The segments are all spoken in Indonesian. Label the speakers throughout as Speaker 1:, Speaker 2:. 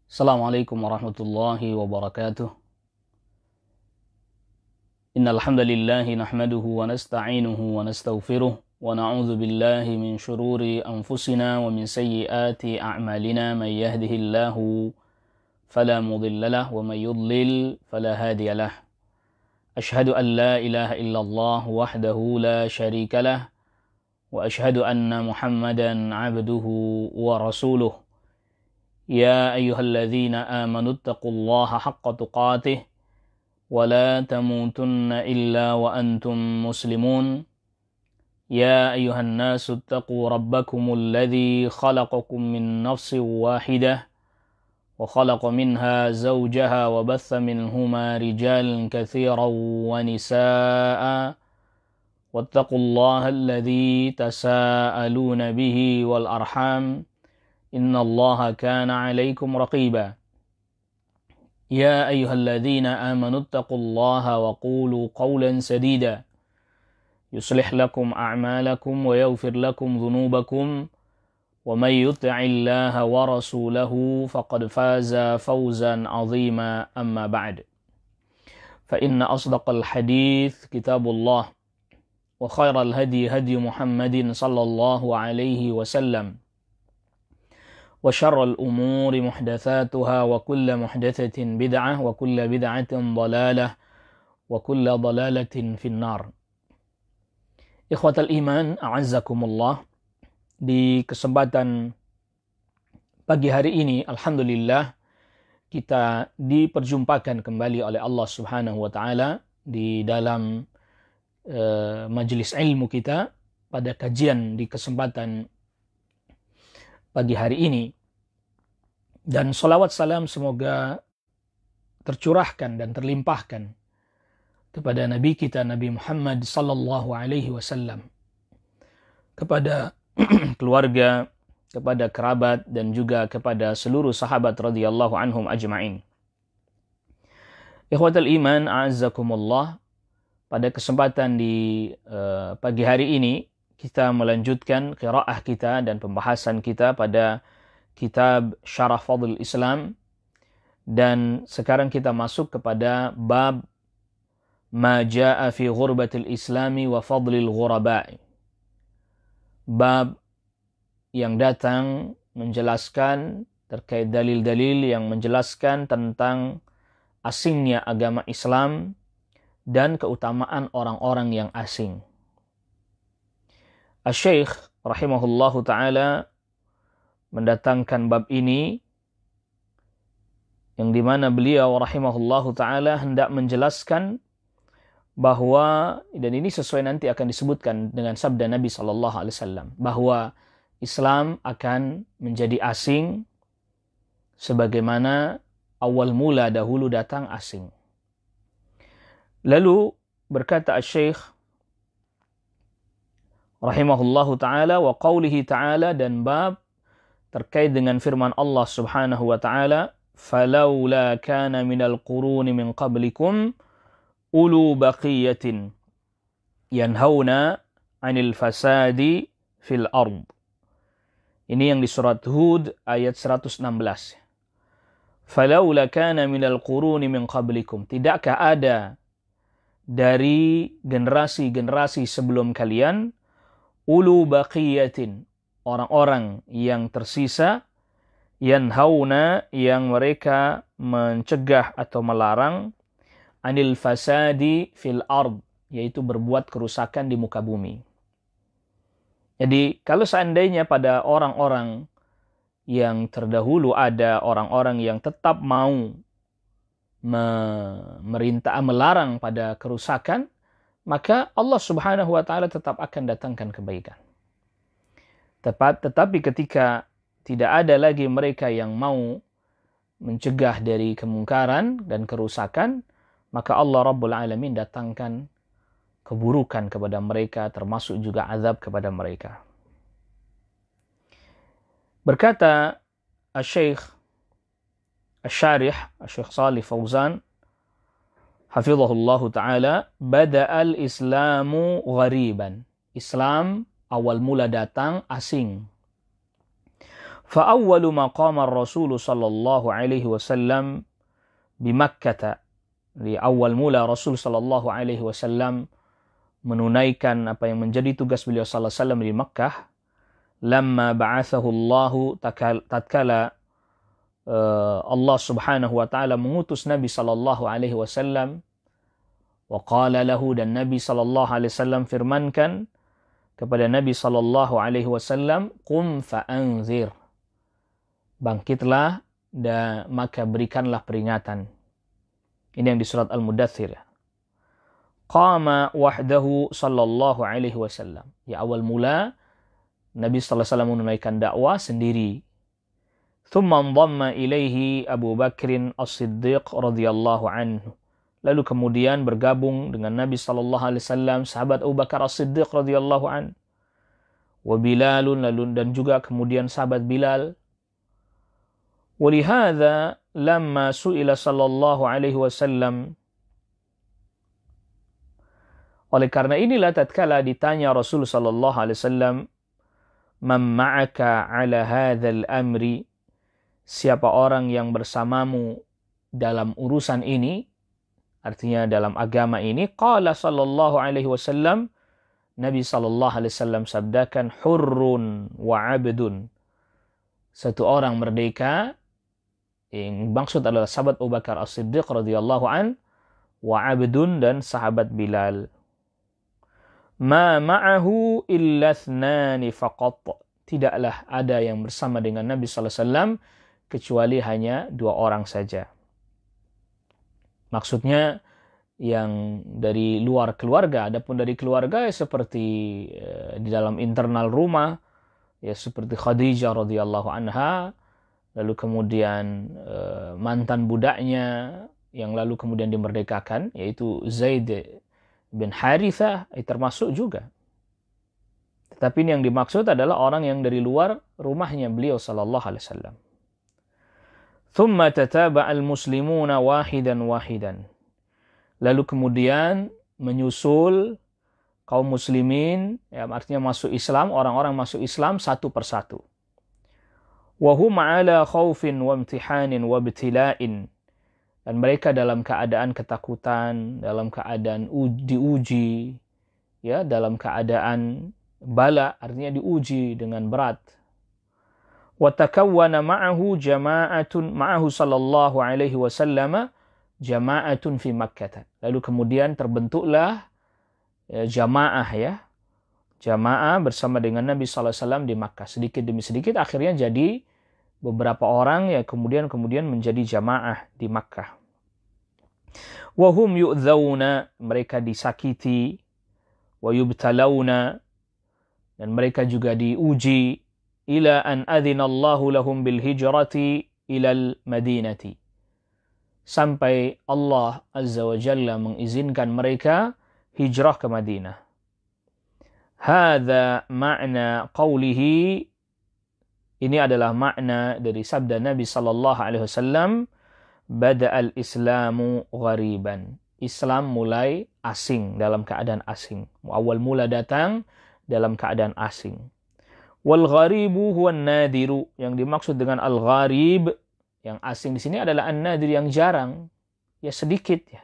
Speaker 1: Assalamualaikum warahmatullahi wabarakatuh. Innal hamdalillah nahmaduhu wa nasta'inuhu wa nastaghfiruh wa na'udzu billahi min shururi anfusina wa min sayyiati a'malina may yahdihillahu fala mudilla lahu wa may yudlil fala hadiya lahu. Ashhadu an la ilaha illallah wahdahu la syarika lah wa ashhadu anna Muhammadan 'abduhu wa rasuluh. يا أيها الذين آمنوا اتقوا الله حق تقاته ولا تموتن إلا وأنتم مسلمون يا أيها الناس اتقوا ربكم الذي خلقكم من نفس واحدة وخلق منها زوجها وبث منهما رجالا كثيرا ونساء واتقوا الله الذي تساءلون به والأرحام إن الله كان عليكم رقيبا يا أيها الذين آمنوا اتقوا الله وقولوا قولا سديدا يصلح لكم أعمالكم ويغفر لكم ذنوبكم ومن يطع الله ورسوله فقد فاز فوزا عظيما أما بعد فإن أصدق الحديث كتاب الله وخير الهدي هدي محمد صلى الله عليه وسلم وشر الأمور محدثاتها وكل محدثة بدعة وكل بدعة ضلالة وكل ضلالة في النار. Ikhwatal iman, a'azzakumullah. Di kesempatan pagi hari ini, alhamdulillah, kita diperjumpakan kembali oleh Allah Subhanahu wa taala di dalam majelis ilmu kita pada kajian di kesempatan pagi hari ini. Dan salawat salam semoga tercurahkan dan terlimpahkan kepada Nabi kita, Nabi Muhammad sallallahu alaihi wasallam, kepada keluarga, kepada kerabat, dan juga kepada seluruh sahabat radhiyallahu anhum ajma'in. Ikhwatal iman, a'azzakumullah. Pada kesempatan di pagi hari ini, kita melanjutkan qiraah kita dan pembahasan kita pada kitab Syarah Fadl Islam, dan sekarang kita masuk kepada bab ma jaa fi ghurbatil islami wa fadlil ghuraba. Bab yang datang menjelaskan terkait dalil-dalil yang menjelaskan tentang asingnya agama Islam dan keutamaan orang-orang yang asing. Asy-Syaikh rahimahullahu taala mendatangkan bab ini yang dimana beliau rahimahullahu taala hendak menjelaskan bahwa, dan ini sesuai nanti akan disebutkan dengan sabda Nabi sallallahu alaihi wasallam, bahwa Islam akan menjadi asing sebagaimana awal mula dahulu datang asing. Lalu berkata Asy-Syaikh rahimahullahu ta'ala wa qawlihi ta'ala, dan bab terkait dengan firman Allah subhanahu wa ta'ala, فَلَوْلَا كَانَ مِنَ الْقُرُونِ مِنْ قَبْلِكُمْ أُولُو بَقِيَّةٍ يَنْهَوْنَ عَنِ الْفَسَادِ فِي الْأَرْضِ. Ini yang di surat Hud ayat 116. فَلَوْلَا كَانَ مِنَ الْقُرُونِ مِنْ قَبْلِكُمْ, tidakkah ada dari generasi-generasi sebelum kalian, ulu baqiyatin, orang-orang yang tersisa, yanhauna, yang mereka mencegah atau melarang, anil fasadi fil ard, yaitu berbuat kerusakan di muka bumi. Jadi kalau seandainya pada orang-orang yang terdahulu ada orang-orang yang tetap mau melarang pada kerusakan, maka Allah subhanahu wa ta'ala tetap akan datangkan kebaikan. Tetapi ketika tidak ada lagi mereka yang mau mencegah dari kemungkaran dan kerusakan, maka Allah Rabbul Alamin datangkan keburukan kepada mereka, termasuk juga azab kepada mereka. Berkata Asy-Syaikh Asy-Syarih, Asy-Syaikh Shalih Fauzan hafizahullahu ta'ala, bada'al islamu ghariban. Islam awal mula datang asing. Fa'awwalu ma qama ar-Rasul sallallahu alaihi wasallam di Makkah. Di awal mula Rasul sallallahu alaihi wasallam menunaikan apa yang menjadi tugas beliau sallallahu alaihi wasallam di Makkah. Lamma ba'athahu Allahu tatkala Allah subhanahu wa ta'ala mengutus Nabi sallallahu alaihi wasallam. Wa qala lahu, dan Nabi sallallahu alaihi wasallam firmankan kepada Nabi sallallahu alaihi wasallam, qum fa'anzir, bangkitlah dan maka berikanlah peringatan. Ini yang di surat Al-Mudaththir. Qama wahdahu sallallahu alaihi wasallam. Ya, awal mula Nabi sallallahu alaihi wasallam menunaikan dakwah sendiri. Thumma dhamma ilaihi Abu Bakr As-Siddiq radhiyallahu anhu. Lalu kemudian bergabung dengan Nabi sallallahu alaihi wasallam sahabat Abu Bakar As-Siddiq radhiyallahu anhu. Wa Bilalun, lalu dan juga kemudian sahabat Bilal. Wa lihadza lamma su'ila sallallahu alaihi wasallam, oleh karena inilah tatkala ditanya Rasul sallallahu alaihi wasallam, man ma'aka ala hadzal amri, siapa orang yang bersamamu dalam urusan ini, artinya dalam agama ini. Qala sallallahu alaihi wasallam, Nabi sallallahu alaihi wasallam sabdakan, hurrun wa abdun, satu orang merdeka, yang maksud adalah sahabat Abu Bakar As-Siddiq radhiyallahu an, wa abdun, dan sahabat Bilal. Ma ma'ahu illa thnani faqat, tidaklah ada yang bersama dengan Nabi sallallahu alaihi wasallam kecuali hanya 2 orang saja. Maksudnya yang dari luar keluarga. Adapun dari keluarga ya seperti di dalam internal rumah, ya seperti Khadijah radhiyallahu anha, lalu kemudian mantan budaknya yang lalu kemudian dimerdekakan, yaitu Zaid bin Harithah, termasuk juga. Tetapi ini yang dimaksud adalah orang yang dari luar rumahnya beliau sallallahu alaihi wasallam. Thumma tataba'al muslimuna wahidan wahidan. Lalu kemudian menyusul kaum muslimin, ya, artinya masuk Islam, orang-orang masuk Islam satu persatu. Wa hum ala khaufin wa imtihanin wa ibtila'in. Dan mereka dalam keadaan ketakutan, dalam keadaan diuji, ya, dalam keadaan bala, artinya diuji dengan berat. Wa takawwana ma'ahu jama'atun ma'ahu sallallahu alaihi wasallam jama'atun fi Makkah. Lalu kemudian terbentuklah jamaah, ya, jamaah bersama dengan Nabi sallallahu alaihi wasallam di Makkah. Sedikit demi sedikit akhirnya jadi beberapa orang, ya, kemudian menjadi jamaah di Makkah. Wa hum yu'dzauna, mereka disakiti, wa yubtalawna, dan mereka juga diuji, ila an adzinallahu lahum bil hijrati ilal madinati, sampai Allah azza wa jalla mengizinkan mereka hijrah ke Madinah. Hadza ma'na qawlihi, ini adalah makna dari sabda Nabi sallallahu alaihi wasallam, bada'al islamu ghariban, Islam mulai asing, dalam keadaan asing. Awal mula datang dalam keadaan asing. Wal gharibu huwa nadiru, yang dimaksud dengan al gharib yang asing di sini adalah an-nadir, yang jarang, ya sedikit, ya.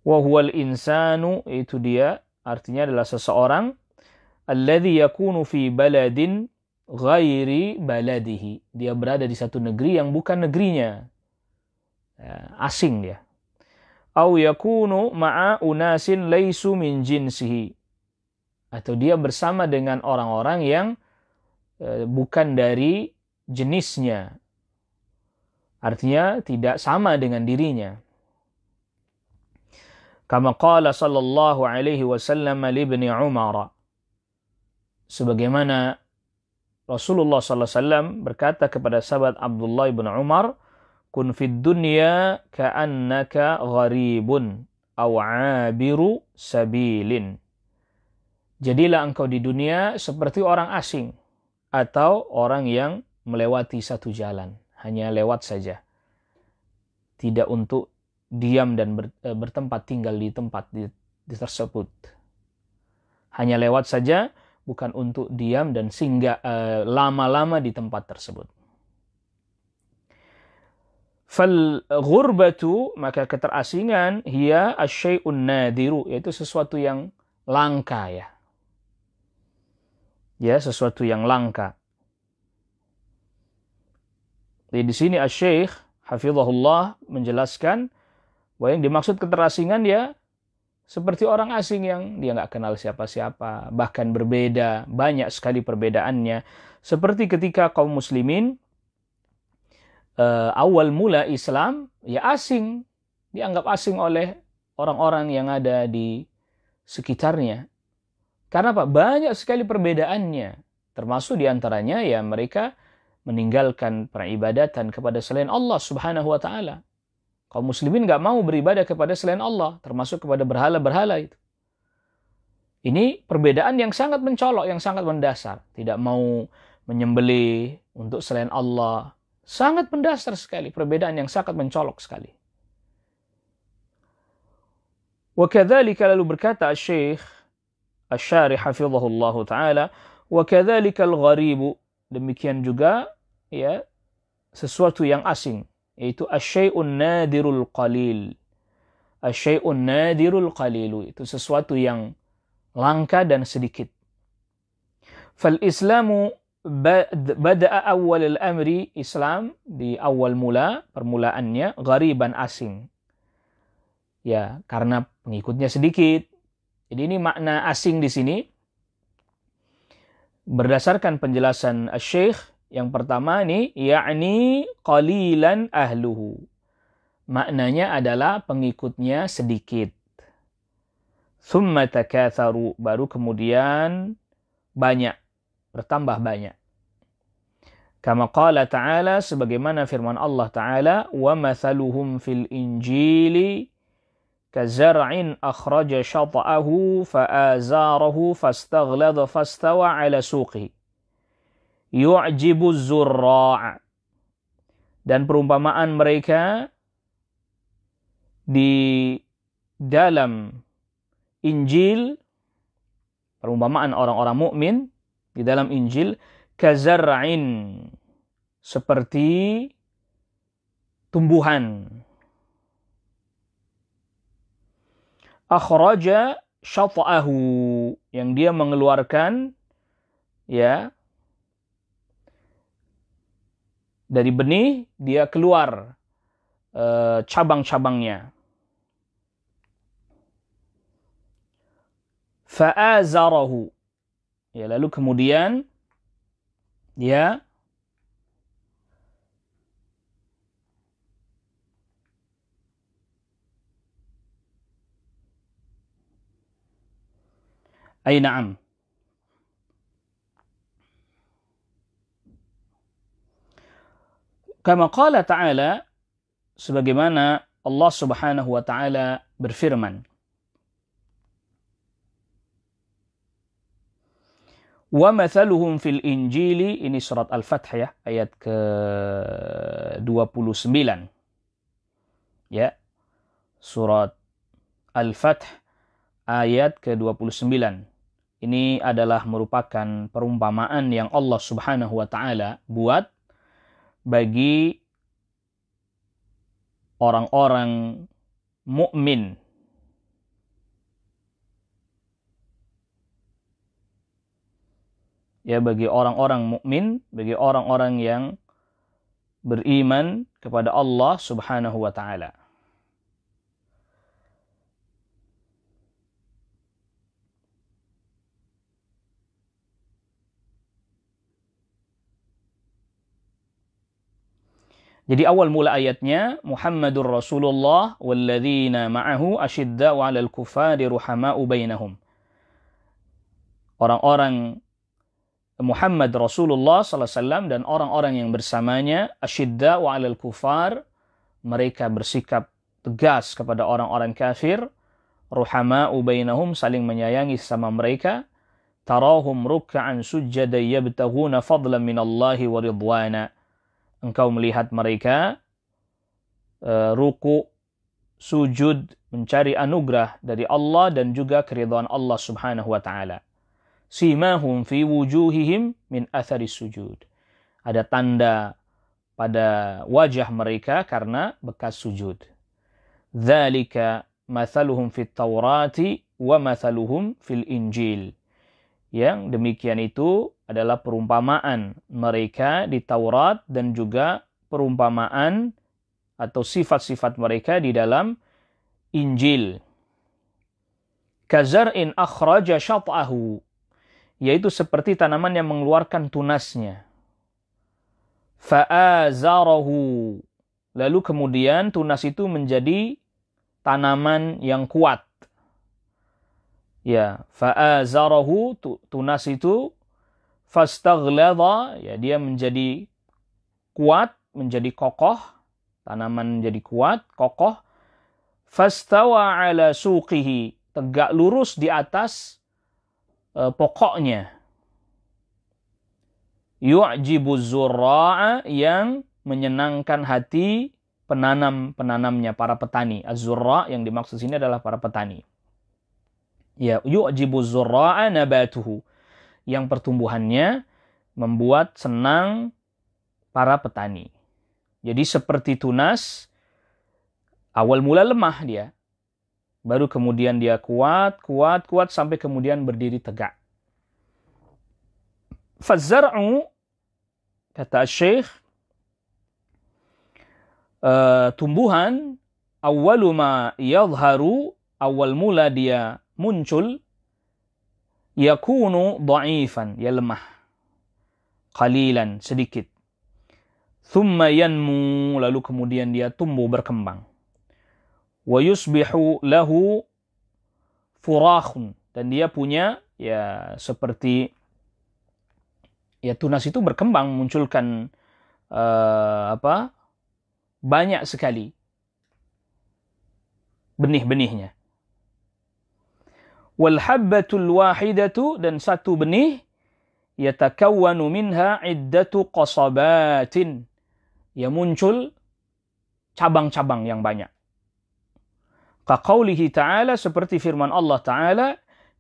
Speaker 1: Wa huwal insanu, itu dia artinya adalah seseorang, alladhi yakunu fi baladin ghairi baladihi, dia berada di satu negeri yang bukan negerinya, ya, asing dia. Au yakunu ma'a unasin laisu min jinsihi, atau dia bersama dengan orang-orang yang bukan dari jenisnya, artinya tidak sama dengan dirinya. Kama qala sallallahu alaihi wasallam li ibni Umar, sebagaimana Rasulullah sallallahu alaihi wasallam berkata kepada sahabat Abdullah bin Umar, kun fid dunya ka'annaka gharibun aw 'abiru sabilin, jadilah engkau di dunia seperti orang asing atau orang yang melewati satu jalan, hanya lewat saja, tidak untuk diam dan bertempat tinggal di tempat di tersebut, hanya lewat saja. bukan untuk diam dan singgah lama-lama di tempat tersebut. Fal ghurbatu, maka keterasingan, hiya asyai'un nadiru, yaitu sesuatu yang langka ya. Ya, sesuatu yang langka. Jadi di sini Asy-Syaikh hafizahullah menjelaskan bahwa yang dimaksud keterasingan ya seperti orang asing yang dia nggak kenal siapa-siapa, bahkan berbeda, banyak sekali perbedaannya. Seperti ketika kaum muslimin awal mula Islam, ya asing, dianggap asing oleh orang-orang yang ada di sekitarnya. Karena apa? Banyak sekali perbedaannya. Termasuk diantaranya ya mereka meninggalkan peribadatan kepada selain Allah subhanahu wa ta'ala. Kaum muslimin nggak mau beribadah kepada selain Allah, termasuk kepada berhala-berhala itu. Ini perbedaan yang sangat mencolok, yang sangat mendasar. Tidak mau menyembelih untuk selain Allah. Sangat mendasar sekali, perbedaan yang sangat mencolok sekali. Wa kadzalika, lalu berkata Syekh Asy-Syarih hafizahullahu taala, wa kadzalika al-gharibu, demikian juga ya sesuatu yang asing, yaitu asyai'un nadirul qalil. Asyai'un nadirul qalilu, itu sesuatu yang langka dan sedikit. Fal Islamu bada'a awal al-amri, Islam di awal mula, permulaannya ghariban, asing. Ya, karena pengikutnya sedikit. Jadi ini makna asing di sini berdasarkan penjelasan Asy-Syaikh yang pertama ini, yakni qalilan ahluhu. Maknanya adalah pengikutnya sedikit. Tsumma takatsaru, baru kemudian banyak, bertambah banyak. Kama qala ta'ala, sebagaimana firman Allah Ta'ala, wa mathaluhum fil injili kazar'in akhraja shata'ahu fa'azarahu fastaghlada fastawa ala suqihi yu'jibu zurra'. Dan perumpamaan mereka di dalam Injil, perumpamaan orang-orang mukmin di dalam Injil, kazar'in, seperti tumbuhan, akhraja syata'ahu, yang dia mengeluarkan ya dari benih, dia keluar cabang-cabangnya. Fa'azarahu, ya lalu kemudian dia ay na'am, kama qala ta'ala, sebagaimana Allah Subhanahu wa ta'ala berfirman, wa mathaluhum fil injili, ini surat Al-Fath ya, ayat ke-29. Ya. Surat Al-Fath ayat ke-29. Ini adalah merupakan perumpamaan yang Allah Subhanahu wa taala buat bagi orang-orang mukmin. Ya, bagi orang-orang mukmin, bagi orang-orang yang beriman kepada Allah Subhanahu wa taala. Jadi awal mula ayatnya, Muhammadur Rasulullah walladzina ma'ahu asyidda'u 'alal kuffari ruhama'u bainahum. Orang-orang Muhammad Rasulullah sallallahu alaihi wasallam dan orang-orang yang bersamanya, asyidda'u 'alal kuffar, mereka bersikap tegas kepada orang-orang kafir, ruhama'u bainahum, saling menyayangi sesama mereka, tarahum ruk'an sujjadan yabtaghuna fadlan minallahi wa ridwana. Engkau melihat mereka ruku, sujud, mencari anugerah dari Allah dan juga keridhaan Allah Subhanahu wa taala. simahum fi wujuhihim min atharis sujud. Ada tanda pada wajah mereka karena bekas sujud. Dzalika mathaluhum fit Taurati wa mathaluhum fil Injil. Yang demikian itu adalah perumpamaan mereka di Taurat dan juga perumpamaan atau sifat-sifat mereka di dalam Injil. Kazar'in akhraja syat'ahu, yaitu seperti tanaman yang mengeluarkan tunasnya. Fa'azarahu, lalu kemudian tunas itu menjadi tanaman yang kuat. Ya, fa'azarahu, tunas itu, fastaghladha, ya, dia menjadi kuat, menjadi kokoh, tanaman menjadi kuat, kokoh. Fastawa ala suqihi, tegak lurus di atas pokoknya. Yu'jibu zurra'a, yang menyenangkan hati penanamnya, para petani. Az-zurra' yang dimaksud sini adalah para petani. Ya, yu'jibu zurra'a nabatuhu, yang pertumbuhannya membuat senang para petani. Jadi seperti tunas, awal mula lemah dia, baru kemudian dia kuat sampai kemudian berdiri tegak. Fazar'u, kata Syekh, tumbuhan, awwalu ma yadhharu, awal mula dia muncul, yakunu dha'ifan, ya lemah, qalilan, sedikit. Thumma yanmu, lalu kemudian dia tumbuh berkembang. Wa yusbihu lahu furakhun, dan dia punya ya seperti ya tunas itu berkembang, munculkan banyak sekali benih-benihnya. Wal habbatul wahidatu, dan satu benih, yatakawwanu minha iddatu qasabatin, ya muncul cabang-cabang yang banyak. Kaqaulihi ta'ala, seperti firman Allah Ta'ala,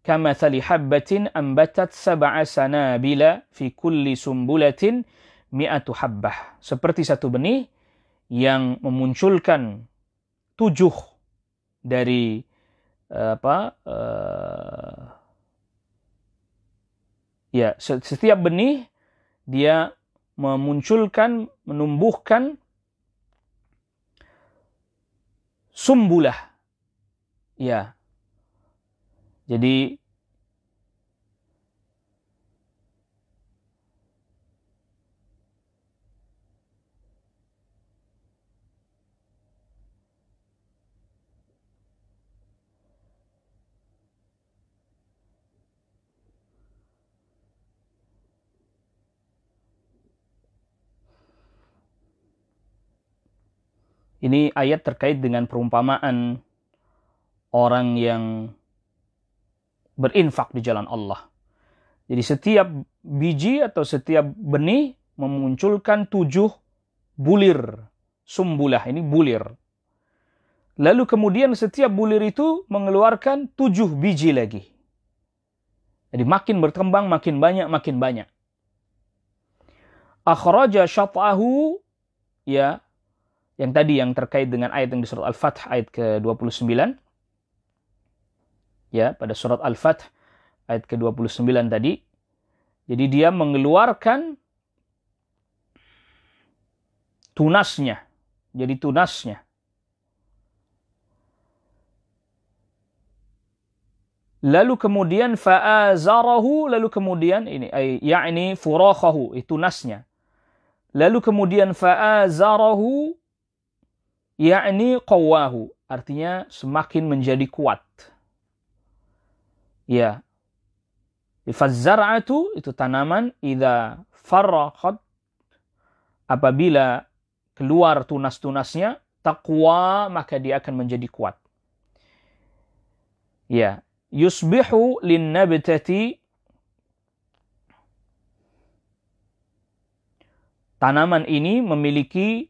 Speaker 1: kamathali habbatin ambatat sab'a sanabila fi kulli sumbulatin mi'atu habbah. Seperti satu benih yang memunculkan 7 dari setiap benih dia memunculkan, menumbuhkan sumbulah. Ya. Jadi ini ayat terkait dengan perumpamaan orang yang berinfak di jalan Allah. Jadi setiap biji atau setiap benih memunculkan 7 bulir, sumbulah, ini bulir. Lalu kemudian setiap bulir itu mengeluarkan 7 biji lagi. Jadi makin berkembang, makin banyak. Akhraja syat'ahu, ya, yang tadi yang terkait dengan ayat yang di surat Al-Fath ayat ke-29. Ya, pada surat Al-Fath ayat ke-29 tadi. Jadi dia mengeluarkan tunasnya. Jadi tunasnya. Lalu kemudian fa'azarahu, lalu kemudian ini yakni furakhahu, itu tunasnya. Lalu kemudian fa'azarahu yakni qawwahu, artinya semakin menjadi kuat. Ya. Fazzar'atu, itu tanaman, idza farraqat, apabila keluar tunas-tunasnya, taqwa, maka dia akan menjadi kuat. Ya. Yusbihu linnabtati, tanaman ini memiliki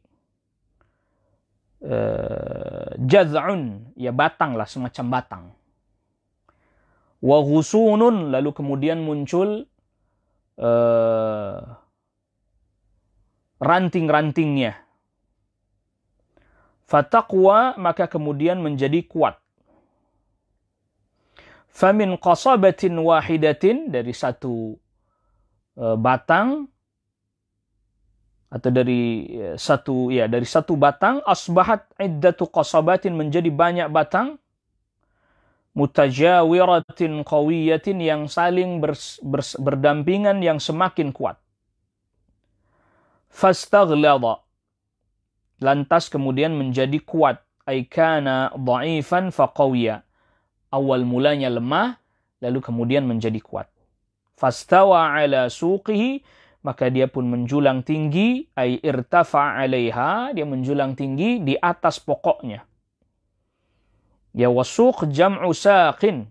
Speaker 1: jaz'un, ya batang lah, semacam batang. Wa ghusunun, lalu kemudian muncul ranting-rantingnya. Fataqwa, maka kemudian menjadi kuat. Famin qasabatin wahidatin, dari satu batang, atau dari satu batang, asbahat iddatu qasabatin, menjadi banyak batang, mutajawiratin qawiyatin, yang saling berdampingan, yang semakin kuat. Fastaghlada, lantas kemudian menjadi kuat. Aikana dha'ifan faqawiya, awal mulanya lemah, lalu kemudian menjadi kuat. Fastawa ala suqihi, maka dia pun menjulang tinggi. Ay irtafa alaiha, dia menjulang tinggi di atas pokoknya. Ya, wasuq jam'u saqin,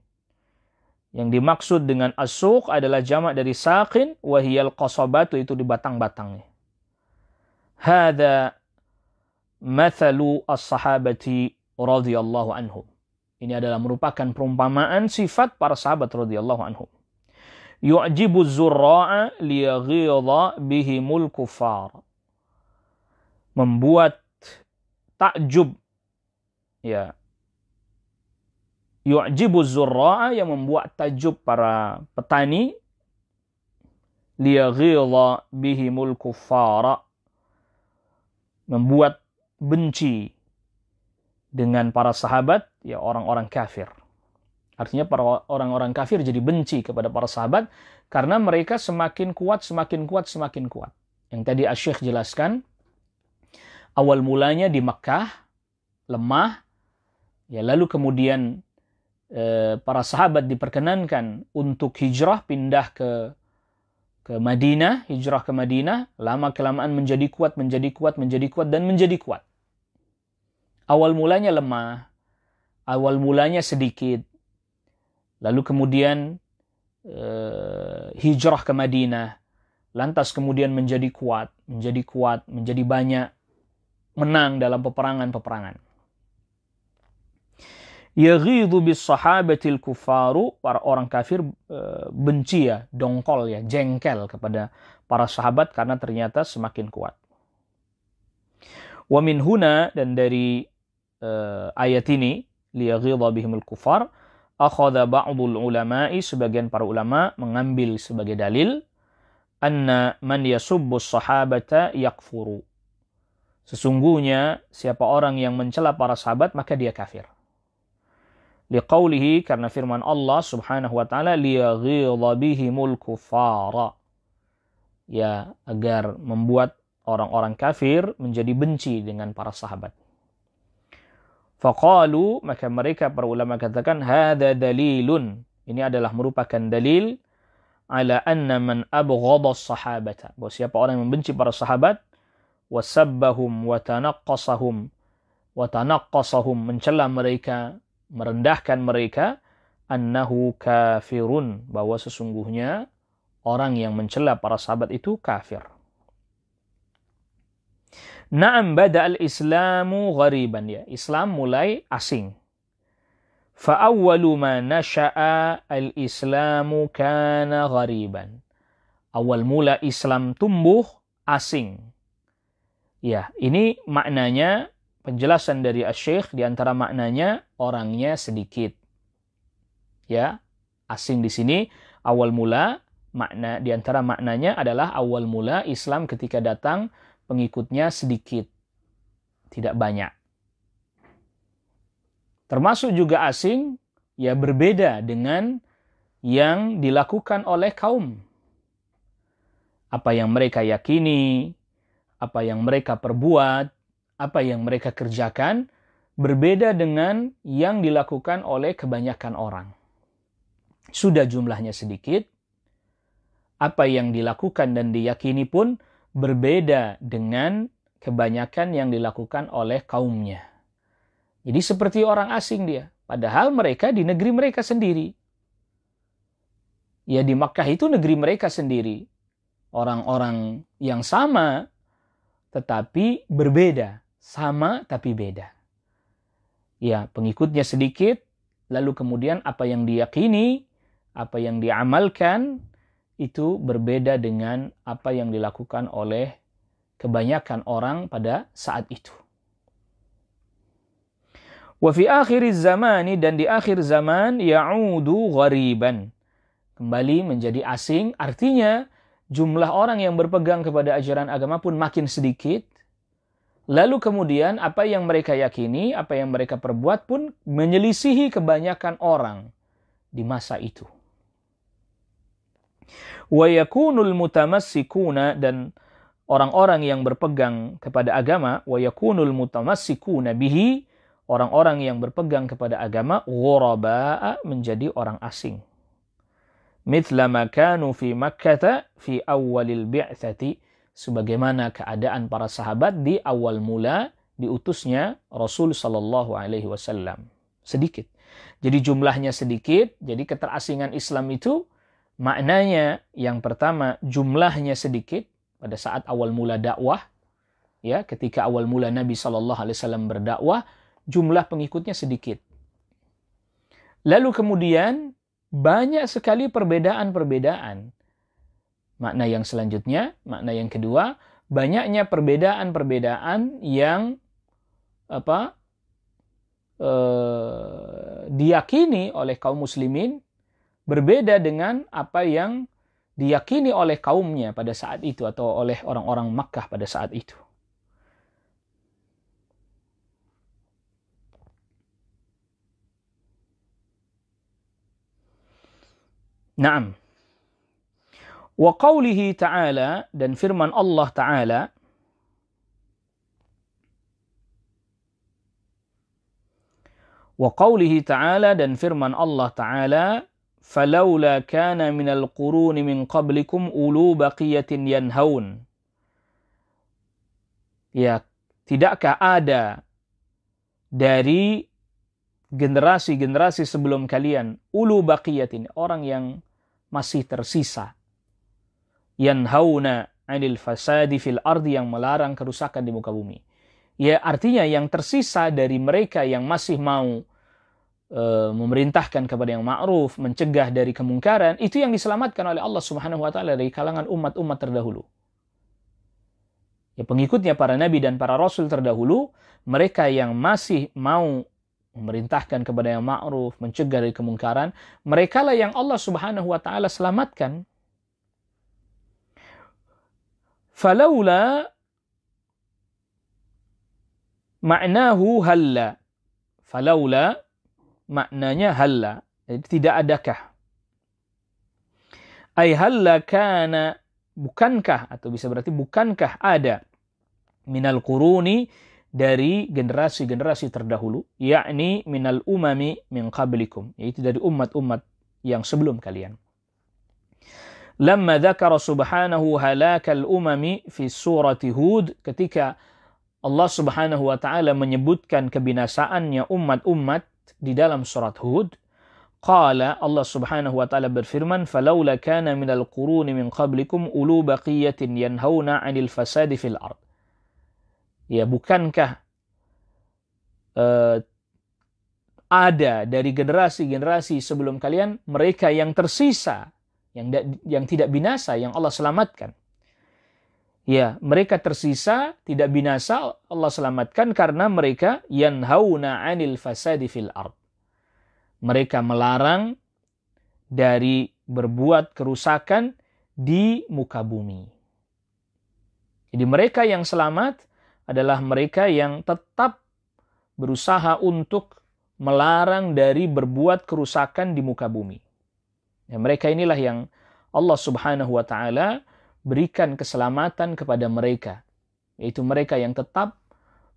Speaker 1: yang dimaksud dengan as-suq adalah jamak dari saqin, wahiyal qasabatu, itu di batang-batangnya. Hada mathalu as-sahabati radhiyallahu anhum. Ini adalah merupakan perumpamaan sifat para sahabat radhiyallahu anhum. Yu'jibu zurra'a liyaghidha bihimul kuffar. Membuat takjub, ya. Yu'jibu zurra'a, yang membuat takjub para petani, liyaghidha bihimul kuffara, membuat benci dengan para sahabat, ya, orang-orang kafir. Artinya para orang-orang kafir jadi benci kepada para sahabat karena mereka semakin kuat, semakin kuat, semakin kuat. Yang tadi Asy-Syaikh jelaskan, awal mulanya di Makkah lemah, ya, lalu kemudian para sahabat diperkenankan untuk hijrah, pindah ke Madinah, hijrah ke Madinah, lama-kelamaan menjadi kuat, menjadi kuat, menjadi kuat, dan menjadi kuat. Awal mulanya lemah, awal mulanya sedikit, lalu kemudian hijrah ke Madinah, lantas kemudian menjadi kuat, menjadi banyak, menang dalam peperangan-peperangan. Yaghidhu bis sahabatil kufaru, para orang kafir benci, ya, dongkol, ya, jengkel kepada para sahabat karena ternyata semakin kuat. Wa min huna, dan dari ayat ini, liyaghidha bihimul kufar, akhadha ba'dul ulama'i, sebagian para ulama mengambil sebagai dalil, anna man yasubbus sahabata yakfuru, sesungguhnya siapa orang yang mencela para sahabat maka dia kafir. Liqaulihi, karena firman Allah subhanahu wa ta'ala, liyaghidha bihimul kufara, ya, agar membuat orang-orang kafir menjadi benci dengan para sahabat. Faqalu, maka mereka para ulama katakan, hadza dalilun, ini adalah merupakan dalil, ala anna man abghadha as-sahabata, bahwa siapa orang yang membenci para sahabat, wasabbahum wa tanaqqasahum, mencela mereka, merendahkan mereka, annahu kafirun, bahwa sesungguhnya orang yang mencela para sahabat itu kafir. Na'am bada'al islamu ghariban, ya, Islam mulai asing. Fa'awwalu ma nasha'a al-islamu kana ghariban. Awal mula Islam tumbuh asing. Ya, ini maknanya, penjelasan dari Asy-Syaikh, di antara maknanya orangnya sedikit. Ya, asing di sini awal mula, makna di antara maknanya adalah awal mula Islam ketika datang pengikutnya sedikit, tidak banyak. Termasuk juga asing, ya, berbeda dengan yang dilakukan oleh kaum. Apa yang mereka yakini, apa yang mereka perbuat, apa yang mereka kerjakan, berbeda dengan yang dilakukan oleh kebanyakan orang. Sudah jumlahnya sedikit, apa yang dilakukan dan diyakini pun berbeda dengan kebanyakan yang dilakukan oleh kaumnya. Jadi seperti orang asing dia, padahal mereka di negeri mereka sendiri. Ya, di Makkah itu negeri mereka sendiri. Orang-orang yang sama, tetapi berbeda. Sama tapi beda. Ya, pengikutnya sedikit, lalu kemudian apa yang diyakini, apa yang diamalkan itu berbeda dengan apa yang dilakukan oleh kebanyakan orang pada saat itu. Wa fi akhir zamani, dan di akhir zaman, ya'udu ghariban, kembali menjadi asing, artinya jumlah orang yang berpegang kepada ajaran agama pun makin sedikit. Lalu kemudian apa yang mereka yakini, apa yang mereka perbuat pun menyelisihi kebanyakan orang di masa itu. Wa yakunul mutamassikuna, dan orang-orang yang berpegang kepada agama, wa yakunul mutamassikuna bihi, orang-orang yang berpegang kepada agama, ghuraba'a, menjadi orang asing. Mithla ma kanu fi Makkah fi awalil bi'tsati, sebagaimana keadaan para sahabat di awal mula diutusnya Rasul sallallahu alaihi wasallam. Sedikit. Jadi jumlahnya sedikit, jadi keterasingan Islam itu maknanya yang pertama jumlahnya sedikit pada saat awal mula dakwah, ya, ketika awal mula Nabi sallallahu alaihi wasallam berdakwah, jumlah pengikutnya sedikit. Lalu kemudian banyak sekali perbedaan-perbedaan. Makna yang selanjutnya, makna yang kedua, banyaknya perbedaan-perbedaan yang diyakini oleh kaum muslimin berbeda dengan apa yang diyakini oleh kaumnya pada saat itu atau oleh orang-orang Makkah pada saat itu. Naam. Wa qawlihi ta'ala, dan firman Allah Ta'ala, wa qawlihi ta'ala, dan firman Allah Ta'ala, falawla kana minal quruni min qablikum ulu baqiyatin yanhaun. Ya, tidakkah ada dari generasi-generasi sebelum kalian, ulu baqiyatin, orang yang masih tersisa, yanhauna 'anil fasadi fil ardi, yang melarang kerusakan di muka bumi. Ya, artinya yang tersisa dari mereka yang masih mau memerintahkan kepada yang ma'ruf, mencegah dari kemungkaran, itu yang diselamatkan oleh Allah Subhanahu wa taala dari kalangan umat-umat terdahulu. Ya, pengikutnya para nabi dan para rasul terdahulu, mereka yang masih mau memerintahkan kepada yang ma'ruf, mencegah dari kemungkaran, merekalah yang Allah Subhanahu wa taala selamatkan. Falaula ma'nahu halla. Falaula maknanya halla, jadi tidak adakah. Ay halla kana, bukankah, atau bisa berarti bukankah ada, minal quruni, dari generasi-generasi terdahulu, yakni minal umami min qablikum, yaitu dari umat-umat yang sebelum kalian. Lamma dzakara subhanahu halakal umami fi surati Hud, ketika Allah Subhanahu wa taala menyebutkan kebinasaannya umat-umat di dalam surat Hud, qala, Allah Subhanahu wa taala berfirman, falaula kana minal quruni min qablikum ulu baqiyatin yanhauna 'anil fasadi fil ard. Ya, bukankah ada dari generasi-generasi sebelum kalian mereka yang tersisa, yang tidak binasa, yang Allah selamatkan. Ya, mereka tersisa, tidak binasa, Allah selamatkan karena mereka yanhauna 'anil fasadi fil ard. Mereka melarang dari berbuat kerusakan di muka bumi. Jadi mereka yang selamat adalah mereka yang tetap berusaha untuk melarang dari berbuat kerusakan di muka bumi. Ya, mereka inilah yang Allah Subhanahu wa taala berikan keselamatan kepada mereka, yaitu mereka yang tetap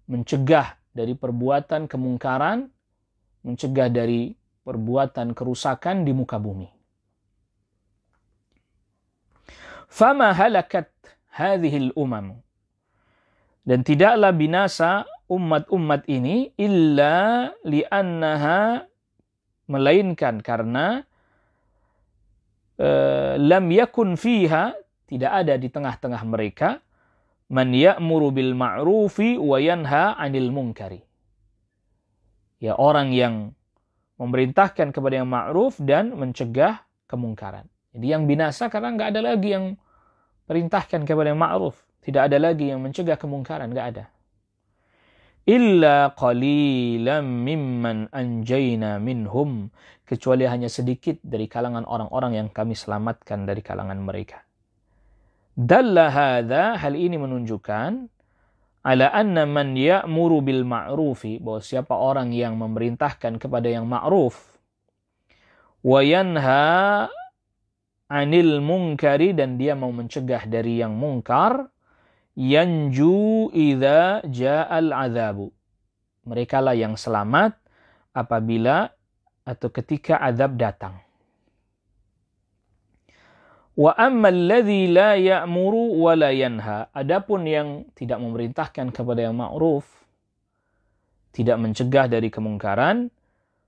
Speaker 1: mencegah dari perbuatan kemungkaran, mencegah dari perbuatan kerusakan di muka bumi. Fama halakat hadhil umam, dan tidaklah binasa umat-umat ini illa li'annaha, melainkan karena lam yakun fiha, tidak ada di tengah-tengah mereka, man ya'muru bil ma'rufi wa yanha 'anil munkari. Ya, orang yang memerintahkan kepada yang ma'ruf dan mencegah kemungkaran. Jadi yang binasa karena nggak ada lagi yang perintahkan kepada yang ma'ruf. Tidak ada lagi yang mencegah kemungkaran, nggak ada. Illa qalilan mimman anjayna minhum, kecuali hanya sedikit dari kalangan orang-orang yang kami selamatkan dari kalangan mereka. Dalla hadza, hal ini menunjukkan ala anna man ya'muru bil ma'rufi, bahwa siapa orang yang memerintahkan kepada yang ma'ruf, wa yanha 'anil munkari, dan dia mau mencegah dari yang mungkar, yanju idza ja'al adzabu, mereka lah yang selamat apabila atau ketika azab datang. Wa ammal ladzi la ya'muru wa la yanha, adapun yang tidak memerintahkan kepada yang ma'ruf, tidak mencegah dari kemungkaran,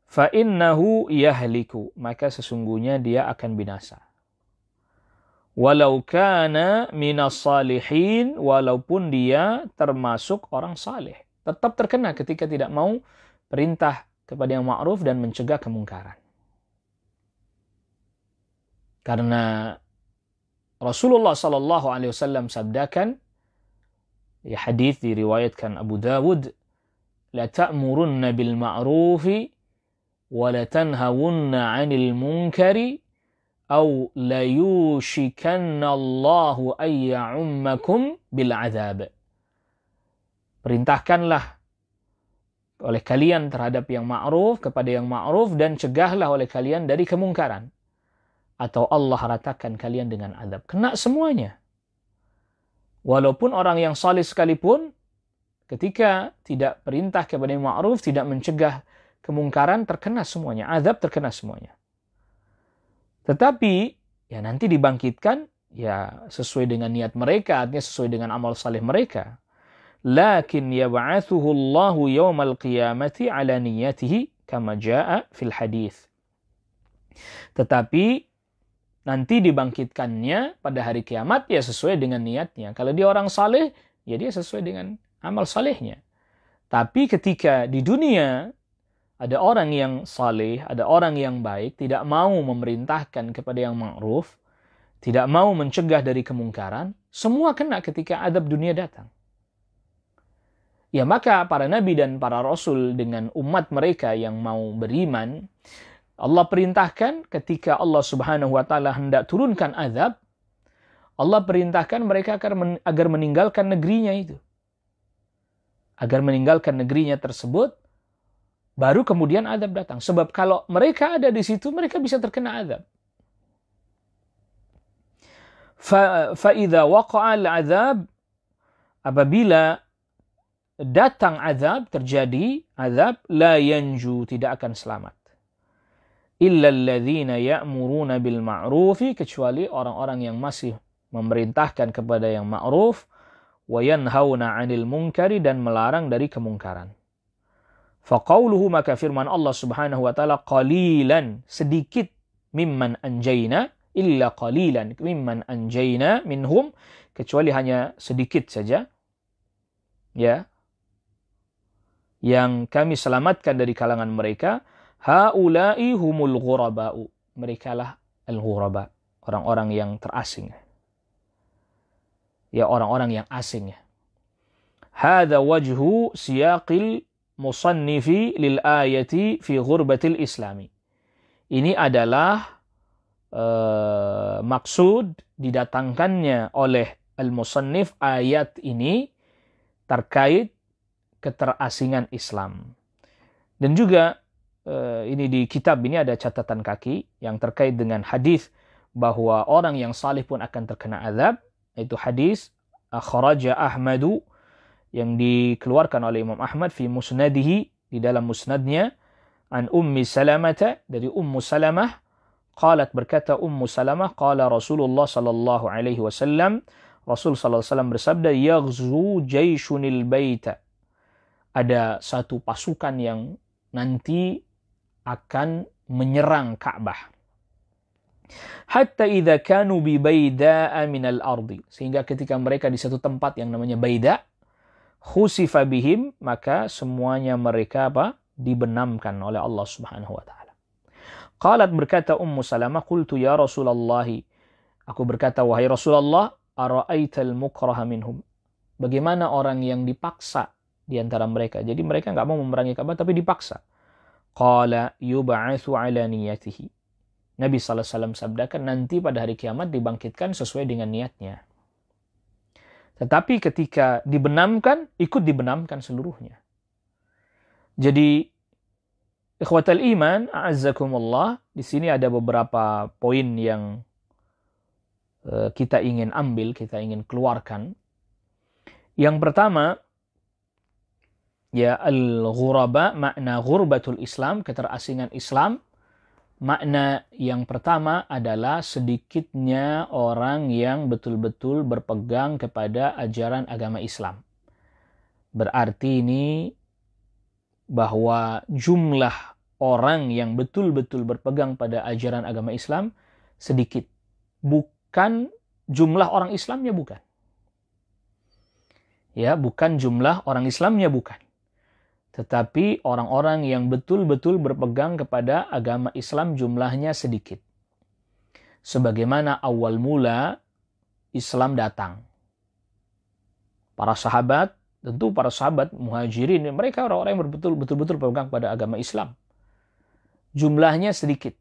Speaker 1: fa innahu yahliku, maka sesungguhnya dia akan binasa. Walau kana minas salihin, walaupun dia termasuk orang saleh, tetap terkena ketika tidak mau perintah kepada yang ma'ruf dan mencegah kemungkaran. Karena Rasulullah sallallahu alaihi wasallam sabdakan, ya hadis diriwayatkan Abu Dawud, la ta'murunna bil ma'rufi wa la tanhawunna 'anil munkari aw la yushikanna Allahu ay ya'ummakum bil 'adzab. Perintahkanlah oleh kalian terhadap yang ma'ruf, kepada yang ma'ruf, dan cegahlah oleh kalian dari kemungkaran, atau Allah ratakan kalian dengan azab. Kena semuanya. Walaupun orang yang saleh sekalipun, ketika tidak perintah kepada yang ma'ruf, tidak mencegah kemungkaran, terkena semuanya. Azab terkena semuanya. Tetapi, ya nanti dibangkitkan, ya sesuai dengan niat mereka, artinya sesuai dengan amal saleh mereka. Lakin yab'athuhu Allahu yawmal qiyamati ala niyatihi kama jaa fil hadis. Tetapi nanti dibangkitkannya pada hari kiamat ya sesuai dengan niatnya. Kalau dia orang saleh, ya dia sesuai dengan amal salehnya. Tapi ketika di dunia ada orang yang saleh, ada orang yang baik, tidak mau memerintahkan kepada yang ma'ruf, tidak mau mencegah dari kemungkaran, semua kena ketika azab dunia datang. Ya maka para nabi dan para rasul dengan umat mereka yang mau beriman, Allah perintahkan ketika Allah subhanahu wa ta'ala hendak turunkan azab, Allah perintahkan mereka agar meninggalkan negerinya itu. Agar meninggalkan negerinya tersebut, baru kemudian azab datang. Sebab kalau mereka ada di situ, mereka bisa terkena azab. فَإِذَا وَقَعَ الْعَذَابِ, apabila datang azab, terjadi azab, la yanju, tidak akan selamat. Illa alladzina ya'muruna bil ma'rufi, kecuali orang-orang yang masih memerintahkan kepada yang ma'ruf, wa yanhauna 'anil munkari, dan melarang dari kemungkaran. Faqauluhu, maka firman Allah Subhanahu wa taala, qalilan, sedikit, mimman anjayna, illa qalilan mimman anjayna minhum, kecuali hanya sedikit saja, ya, yang kami selamatkan dari kalangan mereka. Haula'i humul ghuraba'u, mereka lah al-ghuraba, orang-orang yang terasing, ya, orang-orang yang asing. Hadza wajhu siyaqil musannifi lil ayati fi ghurbatil islami. Ini adalah maksud didatangkannya oleh al-musannif ayat ini terkait keterasingan Islam. Dan juga ini di kitab ini ada catatan kaki yang terkait dengan hadis bahwa orang yang salih pun akan terkena azab, yaitu hadis akhraja Ahmadu, yang dikeluarkan oleh Imam Ahmad fi musnadihi, di dalam musnadnya, an Ummi Salamah, dari Ummu Salamah, qalat, berkata Ummu Salamah, qala Rasulullah sallallahu alaihi wasallam, Rasul sallallahu alaihi wasallam bersabda, yaghzu jayshunil baita, ada satu pasukan yang nanti akan menyerang Ka'bah. Hatta idza kanu bi bayda'a minal ardi, sehingga ketika mereka di satu tempat yang namanya Baida, khusifa bihim, maka semuanya mereka dibenamkan oleh Allah Subhanahu wa taala. Qalat, berkata Ummu Salamah, qultu ya Rasulullah, aku berkata, wahai Rasulullah, ara'aital mukraha minhum, bagaimana orang yang dipaksa di antara mereka? Jadi mereka nggak mau memerangi Ka'bah tapi dipaksa. Qala yub'atsu ala niyatihi. Nabi SAW sabdakan, nanti pada hari kiamat dibangkitkan sesuai dengan niatnya. Tetapi ketika dibenamkan, ikut dibenamkan seluruhnya. Jadi, ikhwatal iman, a'azzakumullah, di sini ada beberapa poin yang kita ingin ambil, kita ingin keluarkan. Yang pertama, ya al-ghuraba, makna ghurbatul Islam, keterasingan Islam. Makna yang pertama adalah sedikitnya orang yang betul-betul berpegang kepada ajaran agama Islam. Berarti ini bahwa jumlah orang yang betul-betul berpegang pada ajaran agama Islam sedikit. Bukan jumlah orang Islamnya, bukan. Ya, bukan jumlah orang Islamnya, bukan. Tetapi orang-orang yang betul-betul berpegang kepada agama Islam jumlahnya sedikit. Sebagaimana awal mula Islam datang. Para sahabat, tentu para sahabat muhajirin, mereka orang-orang yang betul-betul berpegang pada agama Islam. Jumlahnya sedikit.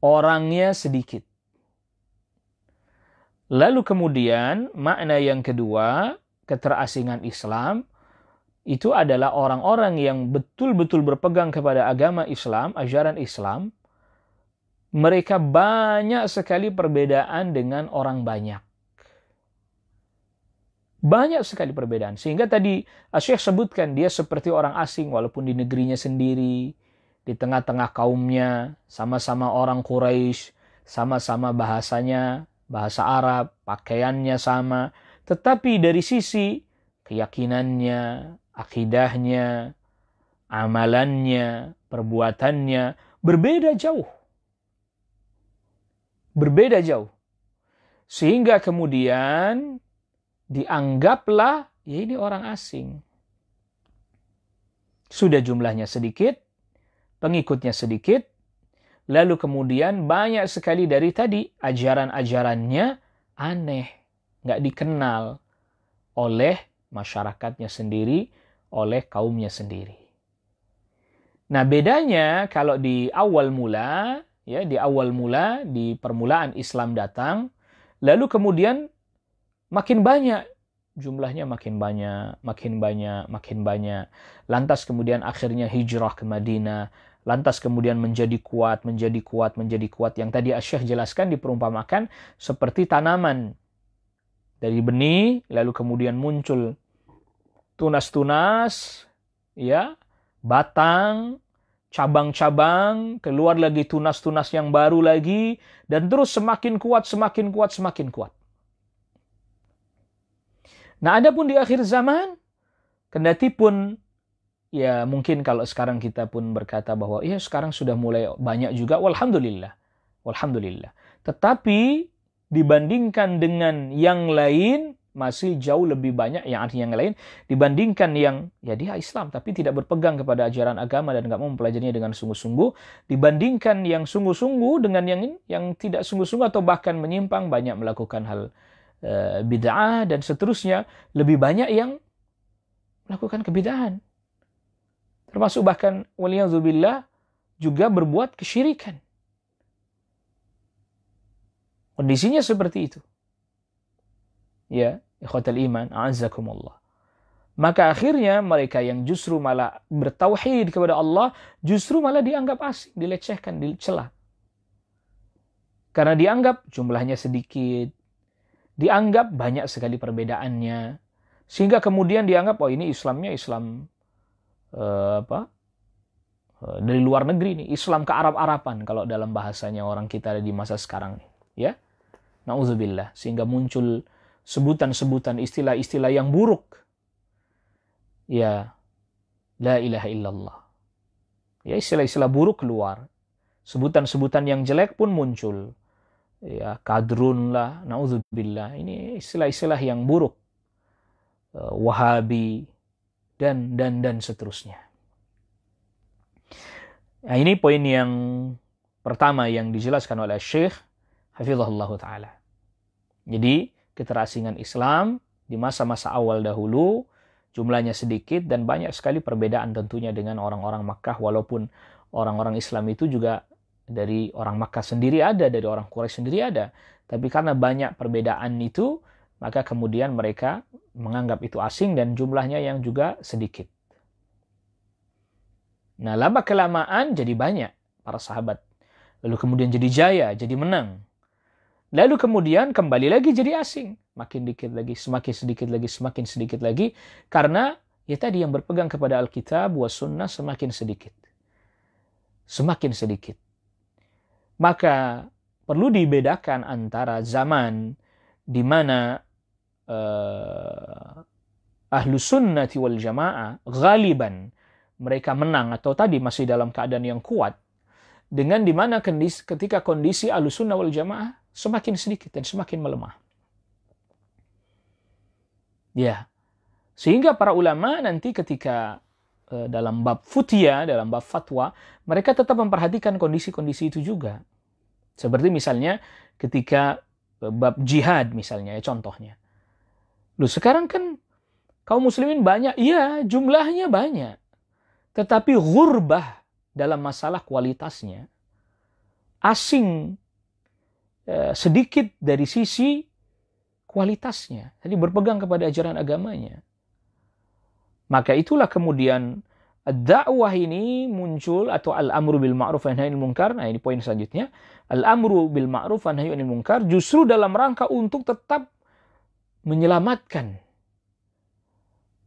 Speaker 1: Orangnya sedikit. Lalu kemudian makna yang kedua, keterasingan Islam, itu adalah orang-orang yang betul-betul berpegang kepada agama Islam, ajaran Islam. Mereka banyak sekali perbedaan dengan orang banyak. Banyak sekali perbedaan. Sehingga tadi Syekh sebutkan dia seperti orang asing walaupun di negerinya sendiri, di tengah-tengah kaumnya, sama-sama orang Quraisy, sama-sama bahasanya, bahasa Arab, pakaiannya sama. Tetapi dari sisi keyakinannya, akidahnya, amalannya, perbuatannya berbeda jauh. Berbeda jauh. Sehingga kemudian dianggaplah ya ini orang asing. Sudah jumlahnya sedikit, pengikutnya sedikit, lalu kemudian banyak sekali dari tadi ajaran-ajarannya aneh, nggak dikenal oleh masyarakatnya sendiri, oleh kaumnya sendiri. Nah, bedanya kalau di awal mula, ya di awal mula, di permulaan Islam datang, lalu kemudian makin banyak, jumlahnya makin banyak, makin banyak, makin banyak. Lantas kemudian akhirnya hijrah ke Madinah, lantas kemudian menjadi kuat, menjadi kuat, menjadi kuat. Yang tadi Syekh jelaskan diperumpamakan seperti tanaman. Dari benih, lalu kemudian muncul tunas-tunas, ya, batang, cabang-cabang, keluar lagi tunas-tunas yang baru lagi, dan terus semakin kuat, semakin kuat, semakin kuat. Nah, adapun di akhir zaman, kendati pun, ya mungkin kalau sekarang kita pun berkata bahwa, ya sekarang sudah mulai banyak juga, walhamdulillah, walhamdulillah. Tetapi, dibandingkan dengan yang lain, masih jauh lebih banyak, yang artinya yang lain, dibandingkan yang, ya dia Islam, tapi tidak berpegang kepada ajaran agama dan nggak mau mempelajarinya dengan sungguh-sungguh, dibandingkan yang sungguh-sungguh dengan yang tidak sungguh-sungguh atau bahkan menyimpang, banyak melakukan hal bid'ah dan seterusnya, lebih banyak yang melakukan kebid'ahan. Termasuk bahkan, waliyadzubillah, juga berbuat kesyirikan. Kondisinya seperti itu. Ya, ikhwatal iman, a'azzakumullah. Maka akhirnya mereka yang justru malah bertauhid kepada Allah, justru malah dianggap asing, dilecehkan, dicela. Karena dianggap jumlahnya sedikit, dianggap banyak sekali perbedaannya, sehingga kemudian dianggap, oh ini Islamnya Islam dari luar negeri nih, Islam ke-Arab-Araban kalau dalam bahasanya orang kita di masa sekarang nih, ya. Na'udzubillah, sehingga muncul sebutan-sebutan istilah-istilah yang buruk. Ya, la ilaha illallah. Ya, istilah-istilah buruk keluar. Sebutan-sebutan yang jelek pun muncul. Ya, kadrun lah, na'udzubillah. Ini istilah-istilah yang buruk. Wahabi dan seterusnya. Nah, ini poin yang pertama yang dijelaskan oleh Syekh Hafizahullah Ta'ala. Jadi, keterasingan Islam di masa-masa awal dahulu, jumlahnya sedikit dan banyak sekali perbedaan tentunya dengan orang-orang Makkah, walaupun orang-orang Islam itu juga dari orang Makkah sendiri ada, dari orang Quraisy sendiri ada. Tapi karena banyak perbedaan itu, maka kemudian mereka menganggap itu asing dan jumlahnya yang juga sedikit. Nah, lama-kelamaan jadi banyak para sahabat. Lalu kemudian jadi jaya, jadi menang. Lalu kemudian kembali lagi jadi asing. Makin dikit lagi, semakin sedikit lagi, semakin sedikit lagi. Karena ya tadi yang berpegang kepada Alkitab wa Sunnah semakin sedikit. Semakin sedikit. Maka perlu dibedakan antara zaman di mana ahlu sunnati wal jamaah ghaliban mereka menang atau tadi masih dalam keadaan yang kuat, dengan di mana ketika kondisi ahlu sunnah wal jamaah semakin sedikit dan semakin melemah. Ya, sehingga para ulama nanti ketika dalam bab futya, dalam bab fatwa, mereka tetap memperhatikan kondisi-kondisi itu juga. Seperti misalnya ketika bab jihad misalnya, ya contohnya. Loh sekarang kan kaum muslimin banyak, iya jumlahnya banyak. Tetapi ghurbah dalam masalah kualitasnya, asing sedikit dari sisi kualitasnya. Jadi berpegang kepada ajaran agamanya. Maka itulah kemudian dakwah ini muncul, atau al-amru bil ma'ruf wa nahy anil munkar. Nah ini poin selanjutnya. Al-amru bil ma'ruf wa nahy anil munkar justru dalam rangka untuk tetap menyelamatkan